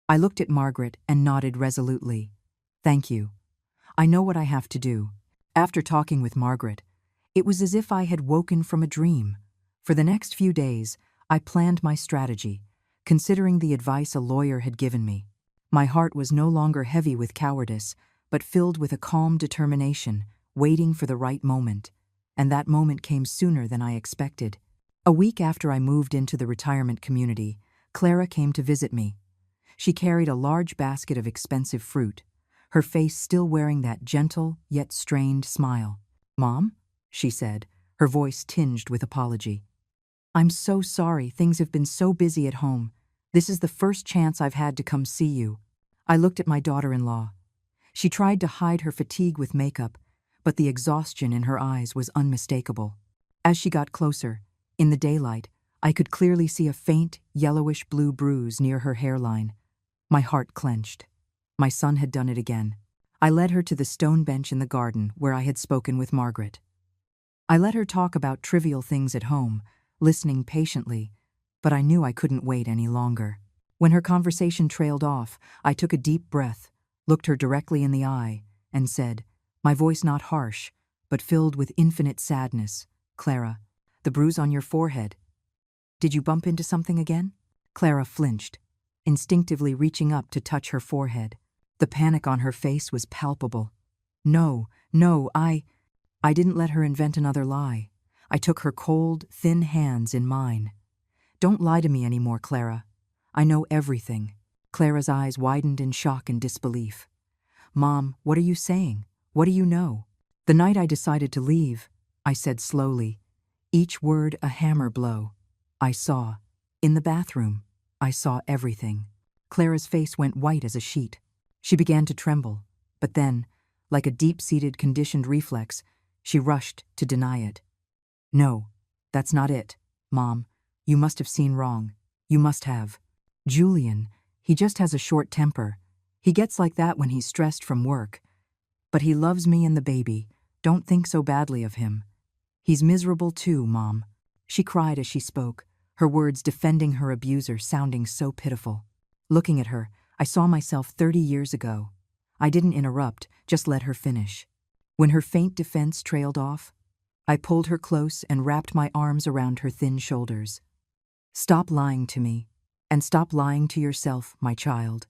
I looked at Margaret and nodded resolutely. "Thank you. I know what I have to do." After talking with Margaret, it was as if I had woken from a dream. For the next few days, I planned my strategy, considering the advice a lawyer had given me. My heart was no longer heavy with cowardice, but filled with a calm determination, waiting for the right moment, and that moment came sooner than I expected. A week after I moved into the retirement community, Clara came to visit me. She carried a large basket of expensive fruit, her face still wearing that gentle yet strained smile. "Mom?" she said, her voice tinged with apology. "I'm so sorry, things have been so busy at home. This is the first chance I've had to come see you." I looked at my daughter-in-law. She tried to hide her fatigue with makeup, but the exhaustion in her eyes was unmistakable. As she got closer, in the daylight, I could clearly see a faint, yellowish-blue bruise near her hairline. My heart clenched. My son had done it again. I led her to the stone bench in the garden where I had spoken with Margaret. I let her talk about trivial things at home, listening patiently, but I knew I couldn't wait any longer. When her conversation trailed off, I took a deep breath, looked her directly in the eye, and said, my voice not harsh, but filled with infinite sadness, "Clara, the bruise on your forehead. Did you bump into something again?" Clara flinched, instinctively reaching up to touch her forehead. The panic on her face was palpable. No, I didn't let her invent another lie. I took her cold, thin hands in mine. "Don't lie to me anymore, Clara. I know everything." Clara's eyes widened in shock and disbelief. "Mom, what are you saying? What do you know?" "The night I decided to leave," I said slowly, each word a hammer blow. "I saw. In the bathroom. I saw everything." Clara's face went white as a sheet. She began to tremble, but then, like a deep-seated conditioned reflex, she rushed to deny it. "No, that's not it, Mom. You must have seen wrong. You must have. Julian, he just has a short temper. He gets like that when he's stressed from work. But he loves me and the baby. Don't think so badly of him. He's miserable too, Mom." She cried as she spoke, her words defending her abuser sounding so pitiful. Looking at her, I saw myself 30 years ago. I didn't interrupt, just let her finish. When her faint defense trailed off, I pulled her close and wrapped my arms around her thin shoulders. "Stop lying to me, and stop lying to yourself, my child."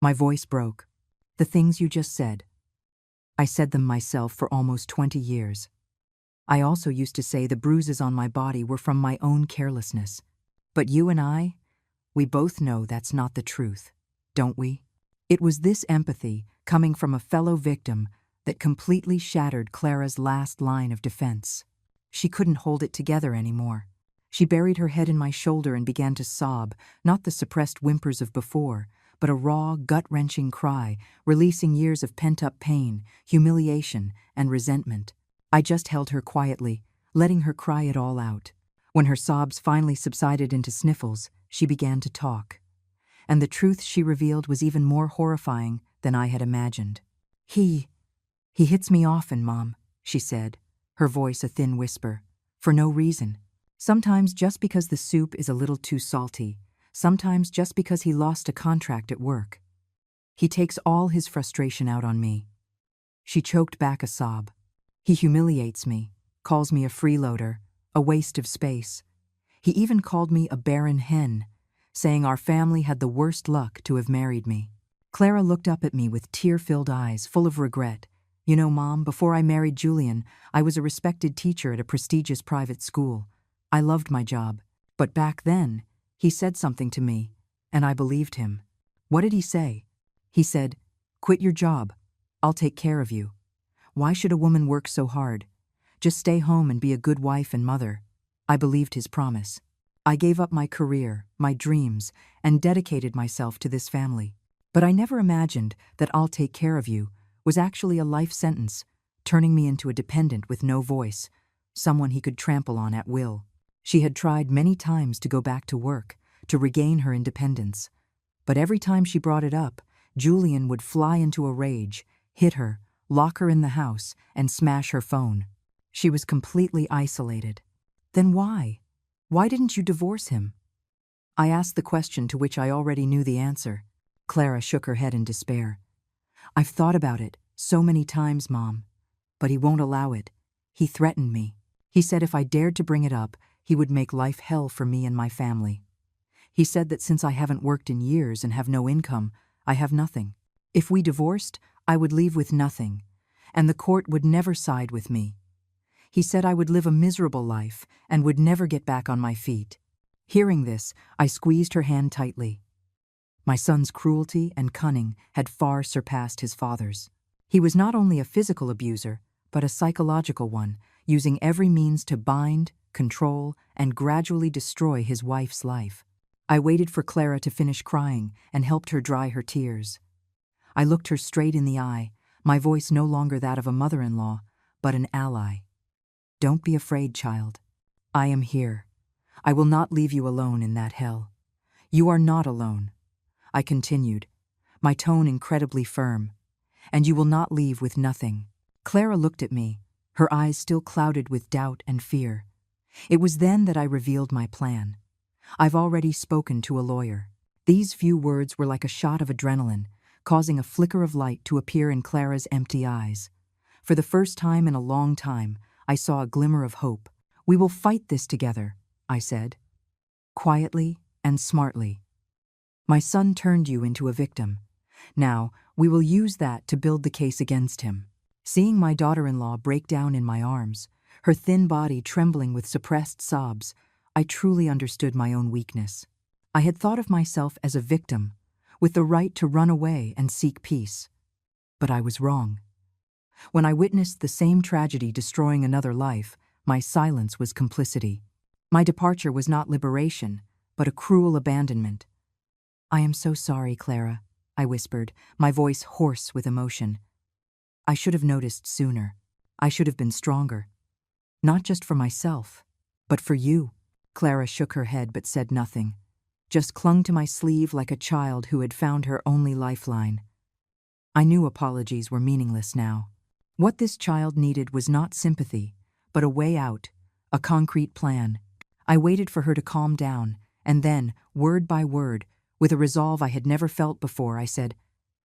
My voice broke. "The things you just said. I said them myself for almost 20 years. I also used to say the bruises on my body were from my own carelessness. But you and we both know that's not the truth, don't we?" It was this empathy, coming from a fellow victim, that completely shattered Clara's last line of defense. She couldn't hold it together anymore. She buried her head in my shoulder and began to sob, not the suppressed whimpers of before, but a raw, gut-wrenching cry, releasing years of pent-up pain, humiliation, and resentment. I just held her quietly, letting her cry it all out. When her sobs finally subsided into sniffles, she began to talk. And the truth she revealed was even more horrifying than I had imagined. He hits me often, Mom," she said, her voice a thin whisper, "for no reason. Sometimes just because the soup is a little too salty, sometimes just because he lost a contract at work. He takes all his frustration out on me." She choked back a sob. "He humiliates me, calls me a freeloader, a waste of space. He even called me a barren hen, saying our family had the worst luck to have married me." Clara looked up at me with tear-filled eyes, full of regret. "You know, Mom, before I married Julian, I was a respected teacher at a prestigious private school. I loved my job. But back then, he said something to me, and I believed him." "What did he say?" "He said, 'Quit your job. I'll take care of you. Why should a woman work so hard? Just stay home and be a good wife and mother.' I believed his promise. I gave up my career, my dreams, and dedicated myself to this family. But I never imagined that 'I'll take care of you' was actually a life sentence, turning me into a dependent with no voice, someone he could trample on at will." She had tried many times to go back to work, to regain her independence. But every time she brought it up, Julian would fly into a rage, hit her, lock her in the house, and smash her phone. She was completely isolated. Then why? Why didn't you divorce him? I asked the question to which I already knew the answer. Clara shook her head in despair. "I've thought about it so many times, Mom. But he won't allow it. He threatened me. He said if I dared to bring it up, he would make life hell for me and my family. He said that since I haven't worked in years and have no income, I have nothing. If we divorced, I would leave with nothing, and the court would never side with me. He said I would live a miserable life and would never get back on my feet. Hearing this, I squeezed her hand tightly. My son's cruelty and cunning had far surpassed his father's. He was not only a physical abuser, but a psychological one, using every means to bind, control, and gradually destroy his wife's life. I waited for Clara to finish crying and helped her dry her tears. I looked her straight in the eye, my voice no longer that of a mother-in-law, but an ally. Don't be afraid, child. I am here. I will not leave you alone in that hell. You are not alone, I continued, my tone incredibly firm, and you will not leave with nothing. Clara looked at me, her eyes still clouded with doubt and fear. It was then that I revealed my plan. I've already spoken to a lawyer. These few words were like a shot of adrenaline, causing a flicker of light to appear in Clara's empty eyes. For the first time in a long time, I saw a glimmer of hope. We will fight this together, I said, quietly and smartly. My son turned you into a victim. Now, we will use that to build the case against him. Seeing my daughter-in-law break down in my arms, her thin body trembling with suppressed sobs, I truly understood my own weakness. I had thought of myself as a victim, with the right to run away and seek peace. But I was wrong. When I witnessed the same tragedy destroying another life, my silence was complicity. My departure was not liberation, but a cruel abandonment. I am so sorry, Clara, I whispered, my voice hoarse with emotion. I should have noticed sooner. I should have been stronger. Not just for myself, but for you. Clara shook her head but said nothing, just clung to my sleeve like a child who had found her only lifeline. I knew apologies were meaningless now. What this child needed was not sympathy, but a way out, a concrete plan. I waited for her to calm down, and then, word by word, with a resolve I had never felt before, I said,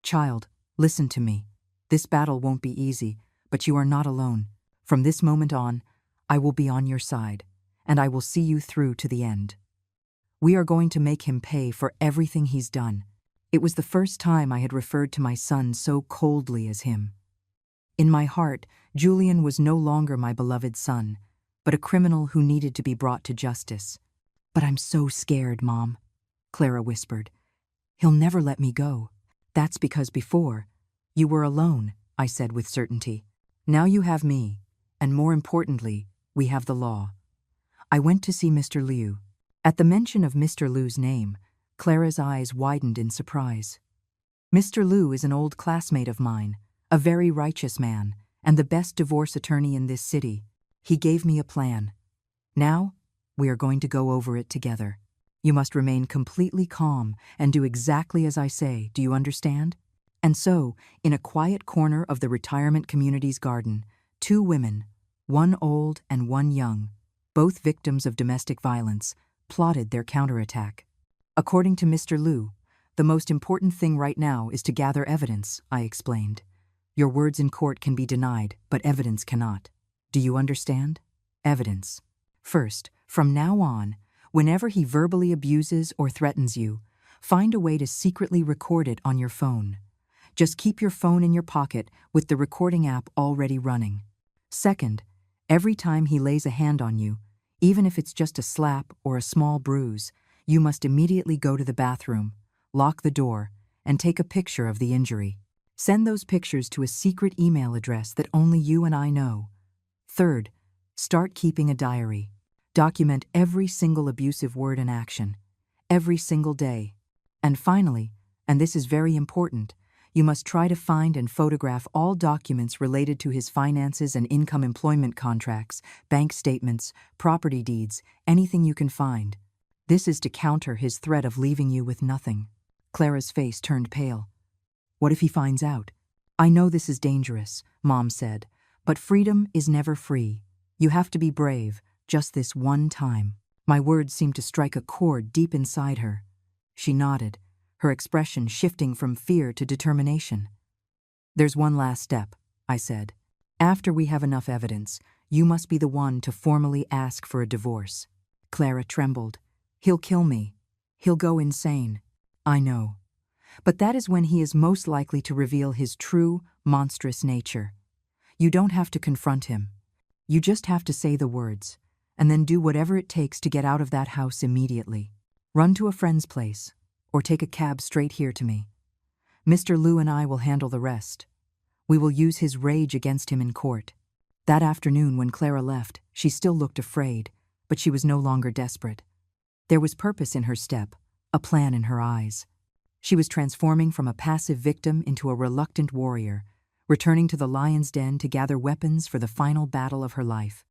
"Child, listen to me. This battle won't be easy, but you are not alone. From this moment on, I will be on your side, and I will see you through to the end. We are going to make him pay for everything he's done." It was the first time I had referred to my son so coldly as him. In my heart, Julian was no longer my beloved son, but a criminal who needed to be brought to justice. "But I'm so scared, Mom," Clara whispered. "He'll never let me go." "That's because before, you were alone," I said with certainty. "Now you have me, and more importantly, we have the law." I went to see Mr. Liu. At the mention of Mr. Liu's name, Clara's eyes widened in surprise. Mr. Liu is an old classmate of mine, a very righteous man, and the best divorce attorney in this city. He gave me a plan. Now, we are going to go over it together. You must remain completely calm and do exactly as I say, do you understand? And so, in a quiet corner of the retirement community's garden, two women, one old and one young, both victims of domestic violence, plotted their counterattack. According to Mr. Liu, the most important thing right now is to gather evidence, I explained. Your words in court can be denied, but evidence cannot. Do you understand? Evidence. First, from now on, whenever he verbally abuses or threatens you, find a way to secretly record it on your phone. Just keep your phone in your pocket with the recording app already running. Second, every time he lays a hand on you, even if it's just a slap or a small bruise, you must immediately go to the bathroom, lock the door, and take a picture of the injury. Send those pictures to a secret email address that only you and I know. Third, start keeping a diary. Document every single abusive word and action, every single day. And finally, and this is very important, you must try to find and photograph all documents related to his finances and income employment contracts, bank statements, property deeds, anything you can find. This is to counter his threat of leaving you with nothing. Clara's face turned pale. What if he finds out? I know this is dangerous, Mom said, but freedom is never free. You have to be brave, just this one time. My words seemed to strike a chord deep inside her. She nodded, her expression shifting from fear to determination. There's one last step, I said. After we have enough evidence, you must be the one to formally ask for a divorce. Clara trembled. He'll kill me. He'll go insane. I know. But that is when he is most likely to reveal his true, monstrous nature. You don't have to confront him. You just have to say the words, and then do whatever it takes to get out of that house immediately. Run to a friend's place, or take a cab straight here to me. Mr. Liu and I will handle the rest. We will use his rage against him in court. That afternoon when Clara left, she still looked afraid, but she was no longer desperate. There was purpose in her step, a plan in her eyes. She was transforming from a passive victim into a reluctant warrior, returning to the lion's den to gather weapons for the final battle of her life.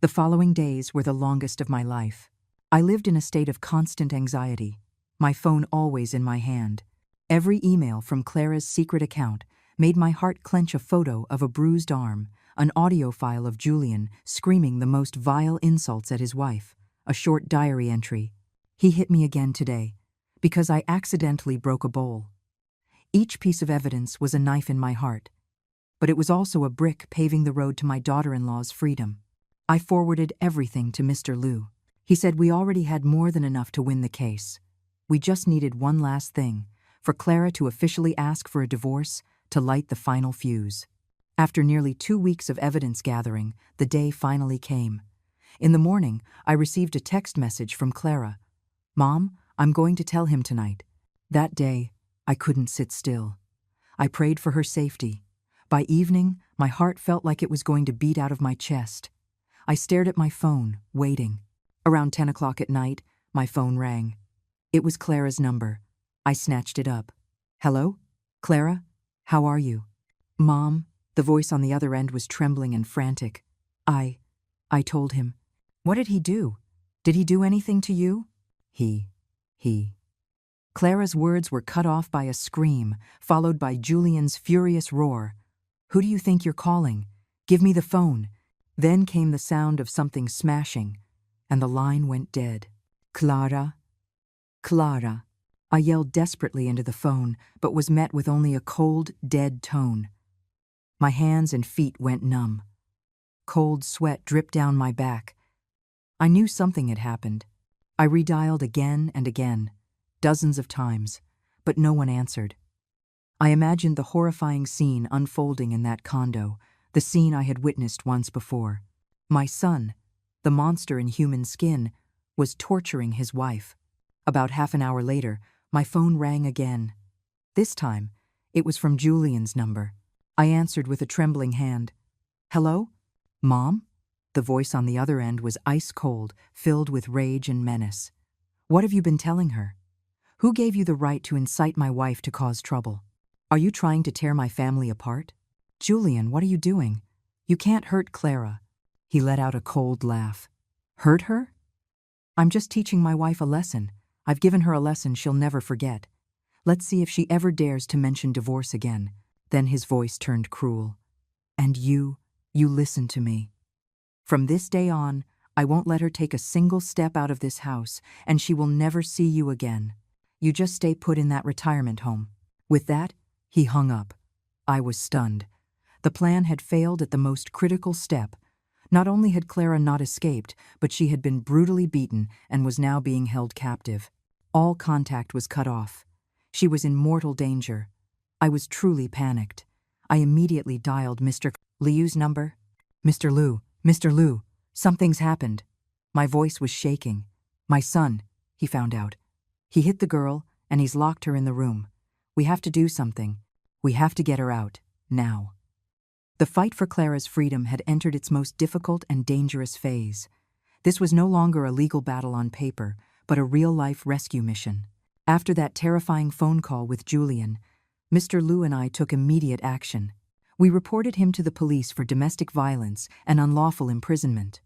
The following days were the longest of my life. I lived in a state of constant anxiety, my phone always in my hand. Every email from Clara's secret account made my heart clench. A photo of a bruised arm, an audio file of Julian screaming the most vile insults at his wife, a short diary entry. He hit me again today, because I accidentally broke a bowl. Each piece of evidence was a knife in my heart, but it was also a brick paving the road to my daughter-in-law's freedom. I forwarded everything to Mr. Liu. He said we already had more than enough to win the case. We just needed one last thing, for Clara to officially ask for a divorce to light the final fuse. After nearly 2 weeks of evidence gathering, the day finally came. In the morning, I received a text message from Clara. "Mom, I'm going to tell him tonight." That day, I couldn't sit still. I prayed for her safety. By evening, my heart felt like it was going to beat out of my chest. I stared at my phone, waiting. Around 10 o'clock at night, my phone rang. It was Clara's number. I snatched it up. "Hello? Clara? How are you?" "Mom," the voice on the other end was trembling and frantic. I told him. "What did he do? Did he do anything to you?" He. Clara's words were cut off by a scream, followed by Julian's furious roar. "Who do you think you're calling? Give me the phone." Then came the sound of something smashing, and the line went dead. "Clara? Clara?" I yelled desperately into the phone, but was met with only a cold, dead tone. My hands and feet went numb. Cold sweat dripped down my back. I knew something had happened. I redialed again and again, dozens of times, but no one answered. I imagined the horrifying scene unfolding in that condo, the scene I had witnessed once before. My son, the monster in human skin, was torturing his wife. About half an hour later, my phone rang again. This time, it was from Julian's number. I answered with a trembling hand. "Hello? Mom?" The voice on the other end was ice cold, filled with rage and menace. "What have you been telling her? Who gave you the right to incite my wife to cause trouble? Are you trying to tear my family apart? Julian, what are you doing? You can't hurt Clara." He let out a cold laugh. "Hurt her? I'm just teaching my wife a lesson. I've given her a lesson she'll never forget. Let's see if she ever dares to mention divorce again." Then his voice turned cruel. "And you listen to me. From this day on, I won't let her take a single step out of this house, and she will never see you again. You just stay put in that retirement home." With that, he hung up. I was stunned. The plan had failed at the most critical step. Not only had Clara not escaped, but she had been brutally beaten and was now being held captive. All contact was cut off. She was in mortal danger. I was truly panicked. I immediately dialed Mr. Liu's number. Mr. Liu, something's happened." My voice was shaking. "My son," he found out. "He hit the girl, and he's locked her in the room. We have to do something. We have to get her out, now." The fight for Clara's freedom had entered its most difficult and dangerous phase. This was no longer a legal battle on paper, but a real-life rescue mission. After that terrifying phone call with Julian, Mr. Liu and I took immediate action. We reported him to the police for domestic violence and unlawful imprisonment.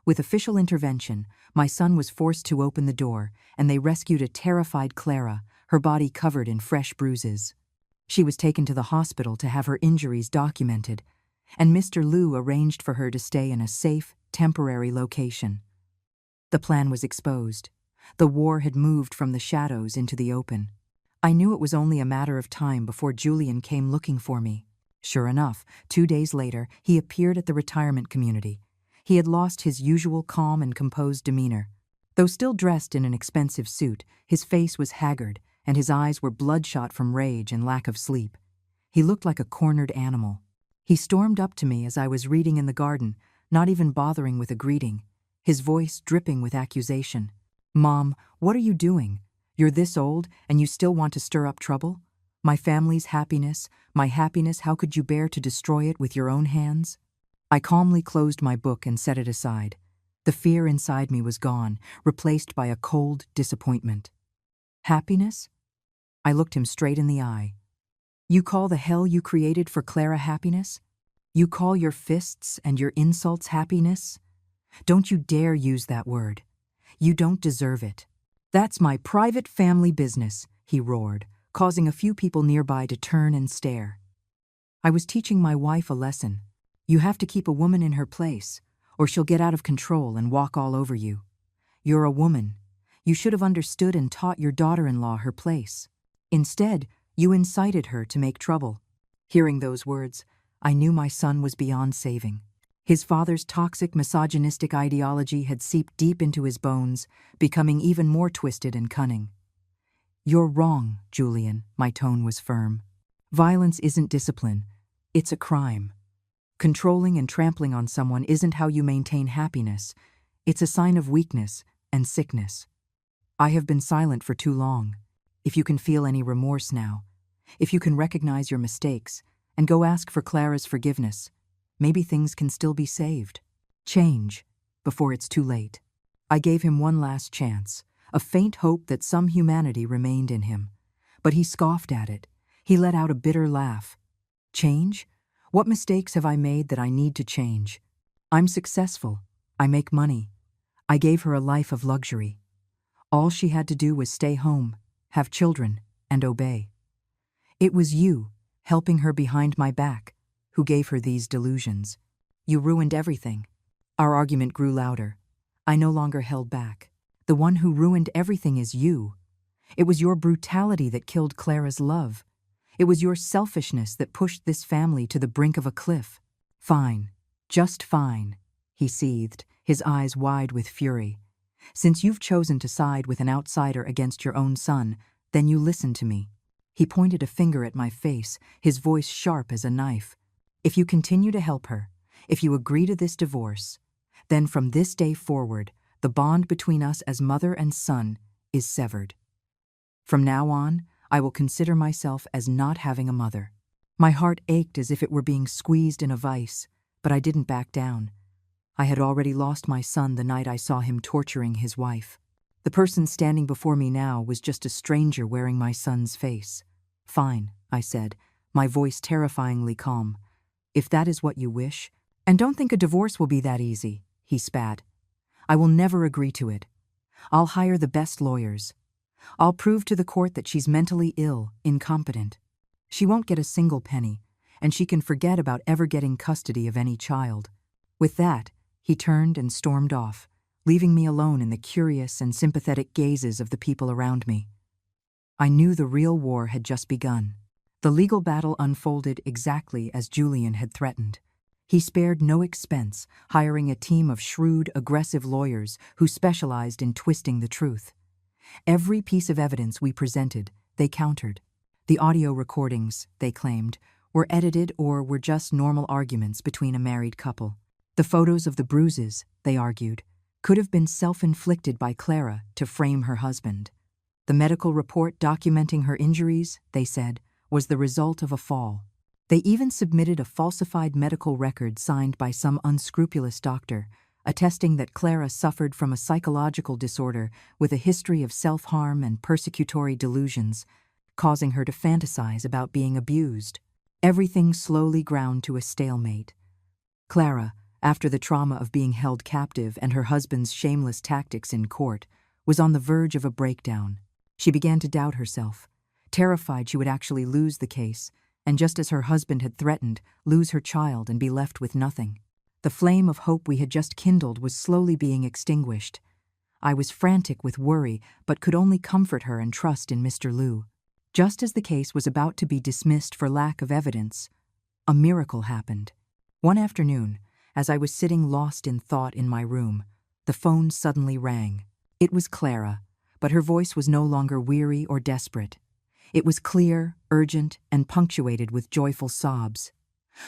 With official intervention, my son was forced to open the door, and they rescued a terrified Clara, her body covered in fresh bruises. She was taken to the hospital to have her injuries documented, and Mr. Liu arranged for her to stay in a safe, temporary location. The plan was exposed. The war had moved from the shadows into the open. I knew it was only a matter of time before Julian came looking for me. Sure enough, 2 days later, he appeared at the retirement community. He had lost his usual calm and composed demeanor. Though still dressed in an expensive suit, his face was haggard, and his eyes were bloodshot from rage and lack of sleep. He looked like a cornered animal. He stormed up to me as I was reading in the garden, not even bothering with a greeting, his voice dripping with accusation. "Mom, what are you doing? You're this old, and you still want to stir up trouble? My family's happiness, my happiness, how could you bear to destroy it with your own hands?" I calmly closed my book and set it aside. The fear inside me was gone, replaced by a cold disappointment. Happiness? I looked him straight in the eye. You call the hell you created for Clara happiness? You call your fists and your insults happiness? Don't you dare use that word. You don't deserve it. That's my private family business, he roared, causing a few people nearby to turn and stare. I was teaching my wife a lesson. You have to keep a woman in her place, or she'll get out of control and walk all over you. You're a woman. You should have understood and taught your daughter-in-law her place. Instead, you incited her to make trouble. Hearing those words, I knew my son was beyond saving. His father's toxic, misogynistic ideology had seeped deep into his bones, becoming even more twisted and cunning. You're wrong, Julian, my tone was firm. Violence isn't discipline, it's a crime. Controlling and trampling on someone isn't how you maintain happiness. It's a sign of weakness and sickness. I have been silent for too long. If you can feel any remorse now, if you can recognize your mistakes and go ask for Clara's forgiveness, maybe things can still be saved. Change before it's too late. I gave him one last chance, a faint hope that some humanity remained in him. But he scoffed at it. He let out a bitter laugh. Change? What mistakes have I made that I need to change? I'm successful. I make money. I gave her a life of luxury. All she had to do was stay home, have children, and obey. It was you, helping her behind my back, who gave her these delusions. You ruined everything. Our argument grew louder. I no longer held back. The one who ruined everything is you. It was your brutality that killed Clara's love. It was your selfishness that pushed this family to the brink of a cliff. Fine, just fine, he seethed, his eyes wide with fury. Since you've chosen to side with an outsider against your own son, then you listen to me. He pointed a finger at my face, his voice sharp as a knife. If you continue to help her, if you agree to this divorce, then from this day forward, the bond between us as mother and son is severed. From now on, I will consider myself as not having a mother. My heart ached as if it were being squeezed in a vice, but I didn't back down. I had already lost my son the night I saw him torturing his wife. The person standing before me now was just a stranger wearing my son's face. Fine, I said, my voice terrifyingly calm. If that is what you wish, and don't think a divorce will be that easy, he spat. I will never agree to it. I'll hire the best lawyers. I'll prove to the court that she's mentally ill, incompetent. She won't get a single penny, and she can forget about ever getting custody of any child. With that, he turned and stormed off, leaving me alone in the curious and sympathetic gazes of the people around me. I knew the real war had just begun. The legal battle unfolded exactly as Julian had threatened. He spared no expense, hiring a team of shrewd, aggressive lawyers who specialized in twisting the truth. Every piece of evidence we presented, they countered. The audio recordings, they claimed, were edited or were just normal arguments between a married couple. The photos of the bruises, they argued, could have been self-inflicted by Clara to frame her husband. The medical report documenting her injuries, they said, was the result of a fall. They even submitted a falsified medical record signed by some unscrupulous doctor, attesting that Clara suffered from a psychological disorder with a history of self-harm and persecutory delusions, causing her to fantasize about being abused. Everything slowly ground to a stalemate. Clara, after the trauma of being held captive and her husband's shameless tactics in court, was on the verge of a breakdown. She began to doubt herself, terrified she would actually lose the case, and just as her husband had threatened, lose her child and be left with nothing. The flame of hope we had just kindled was slowly being extinguished. I was frantic with worry, but could only comfort her and trust in Mr. Liu. Just as the case was about to be dismissed for lack of evidence, a miracle happened. One afternoon, as I was sitting lost in thought in my room, the phone suddenly rang. It was Clara, but her voice was no longer weary or desperate. It was clear, urgent, and punctuated with joyful sobs.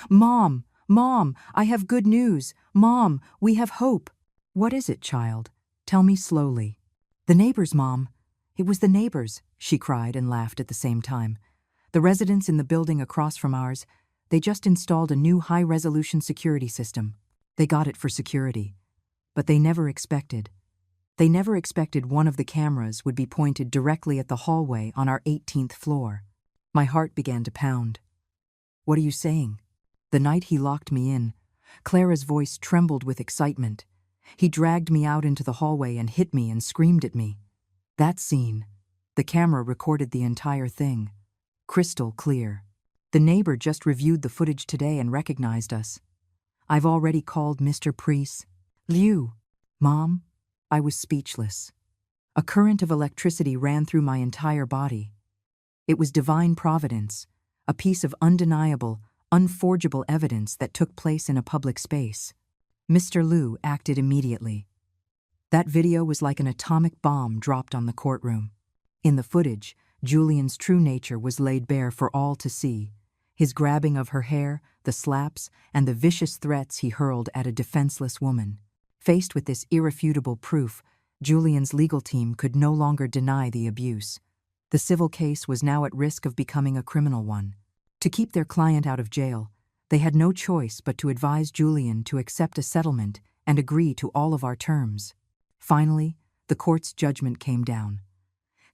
"Mom! Mom! I have good news! Mom! We have hope!" "What is it, child? Tell me slowly." "The neighbors, Mom. It was the neighbors," she cried and laughed at the same time. "The residents in the building across from ours, they just installed a new high-resolution security system. They got it for security. But they never expected one of the cameras would be pointed directly at the hallway on our 18th floor. My heart began to pound. What are you saying? The night he locked me in, Clara's voice trembled with excitement. He dragged me out into the hallway and hit me and screamed at me. That scene, the camera recorded the entire thing. Crystal clear. The neighbor just reviewed the footage today and recognized us. I've already called Mr. Priest. Liu. Mom, I was speechless. A current of electricity ran through my entire body. It was divine providence, a piece of undeniable, unforgeable evidence that took place in a public space. Mr. Liu acted immediately. That video was like an atomic bomb dropped on the courtroom. In the footage, Julian's true nature was laid bare for all to see. His grabbing of her hair, the slaps, and the vicious threats he hurled at a defenseless woman. Faced with this irrefutable proof, Julian's legal team could no longer deny the abuse. The civil case was now at risk of becoming a criminal one. To keep their client out of jail, they had no choice but to advise Julian to accept a settlement and agree to all of our terms. Finally, the court's judgment came down.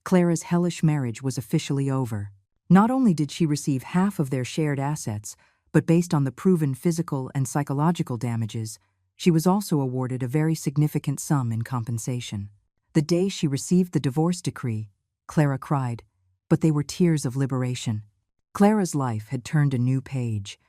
Clara's hellish marriage was officially over. Not only did she receive half of their shared assets, but based on the proven physical and psychological damages, she was also awarded a very significant sum in compensation. The day she received the divorce decree, Clara cried, but they were tears of liberation. Clara's life had turned a new page.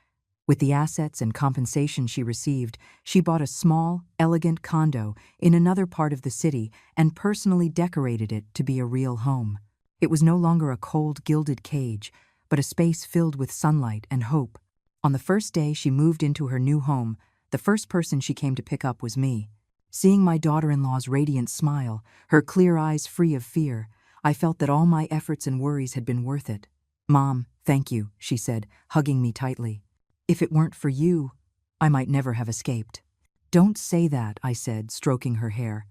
With the assets and compensation she received, she bought a small, elegant condo in another part of the city and personally decorated it to be a real home. It was no longer a cold, gilded cage, but a space filled with sunlight and hope. On the first day she moved into her new home, the first person she came to pick up was me. Seeing my daughter-in-law's radiant smile, her clear eyes free of fear, I felt that all my efforts and worries had been worth it. "Mom, thank you," she said, hugging me tightly. "If it weren't for you, I might never have escaped." "Don't say that," I said, stroking her hair.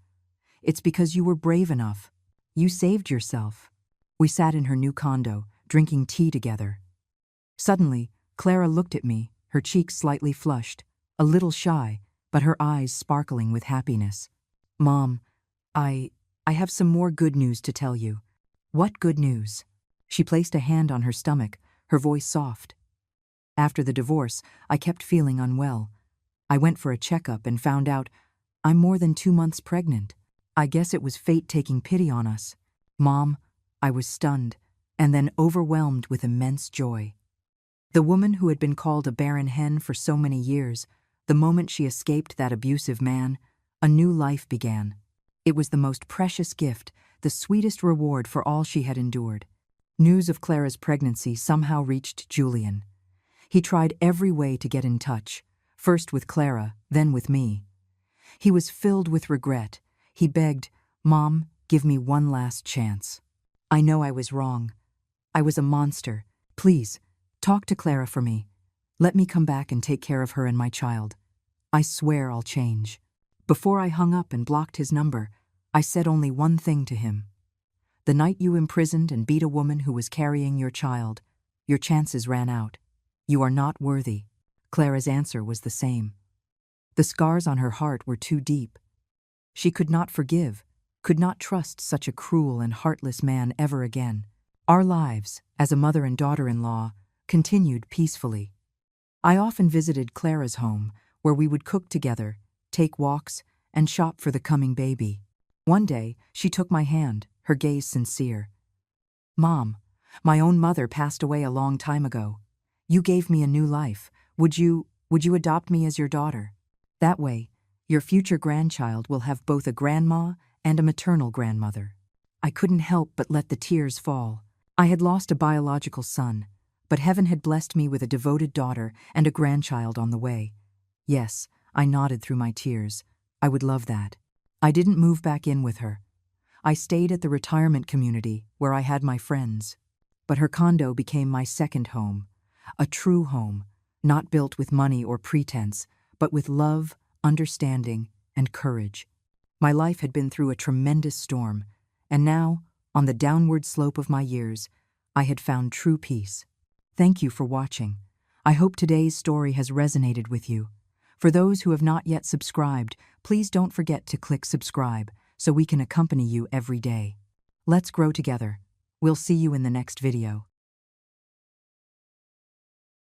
"It's because you were brave enough. You saved yourself." We sat in her new condo, drinking tea together. Suddenly, Clara looked at me, her cheeks slightly flushed, a little shy, but her eyes sparkling with happiness. "Mom, I have some more good news to tell you." "What good news?" She placed a hand on her stomach, her voice soft. "After the divorce, I kept feeling unwell. I went for a checkup and found out I'm more than 2 months pregnant. I guess it was fate taking pity on us." Mom, I was stunned, and then overwhelmed with immense joy. The woman who had been called a barren hen for so many years, the moment she escaped that abusive man, a new life began. It was the most precious gift, the sweetest reward for all she had endured. News of Clara's pregnancy somehow reached Julian. He tried every way to get in touch, first with Clara, then with me. He was filled with regret. He begged, "Mom, give me one last chance. I know I was wrong. I was a monster. Please, talk to Clara for me. Let me come back and take care of her and my child. I swear I'll change." Before I hung up and blocked his number, I said only one thing to him. "The night you imprisoned and beat a woman who was carrying your child, your chances ran out. You are not worthy." Clara's answer was the same. The scars on her heart were too deep. She could not forgive, could not trust such a cruel and heartless man ever again. Our lives, as a mother and daughter-in-law, continued peacefully. I often visited Clara's home, where we would cook together, take walks, and shop for the coming baby. One day, she took my hand, her gaze sincere. "Mom, my own mother passed away a long time ago. You gave me a new life. Would you adopt me as your daughter? That way, your future grandchild will have both a grandma and a maternal grandmother." I couldn't help but let the tears fall. I had lost a biological son, but heaven had blessed me with a devoted daughter and a grandchild on the way. Yes, I nodded through my tears. I would love that. I didn't move back in with her. I stayed at the retirement community where I had my friends. But her condo became my second home, a true home, not built with money or pretense, but with love, understanding, and courage. My life had been through a tremendous storm, and now, on the downward slope of my years, I had found true peace. Thank you for watching. I hope today's story has resonated with you. For those who have not yet subscribed, please don't forget to click subscribe so we can accompany you every day. Let's grow together. We'll see you in the next video.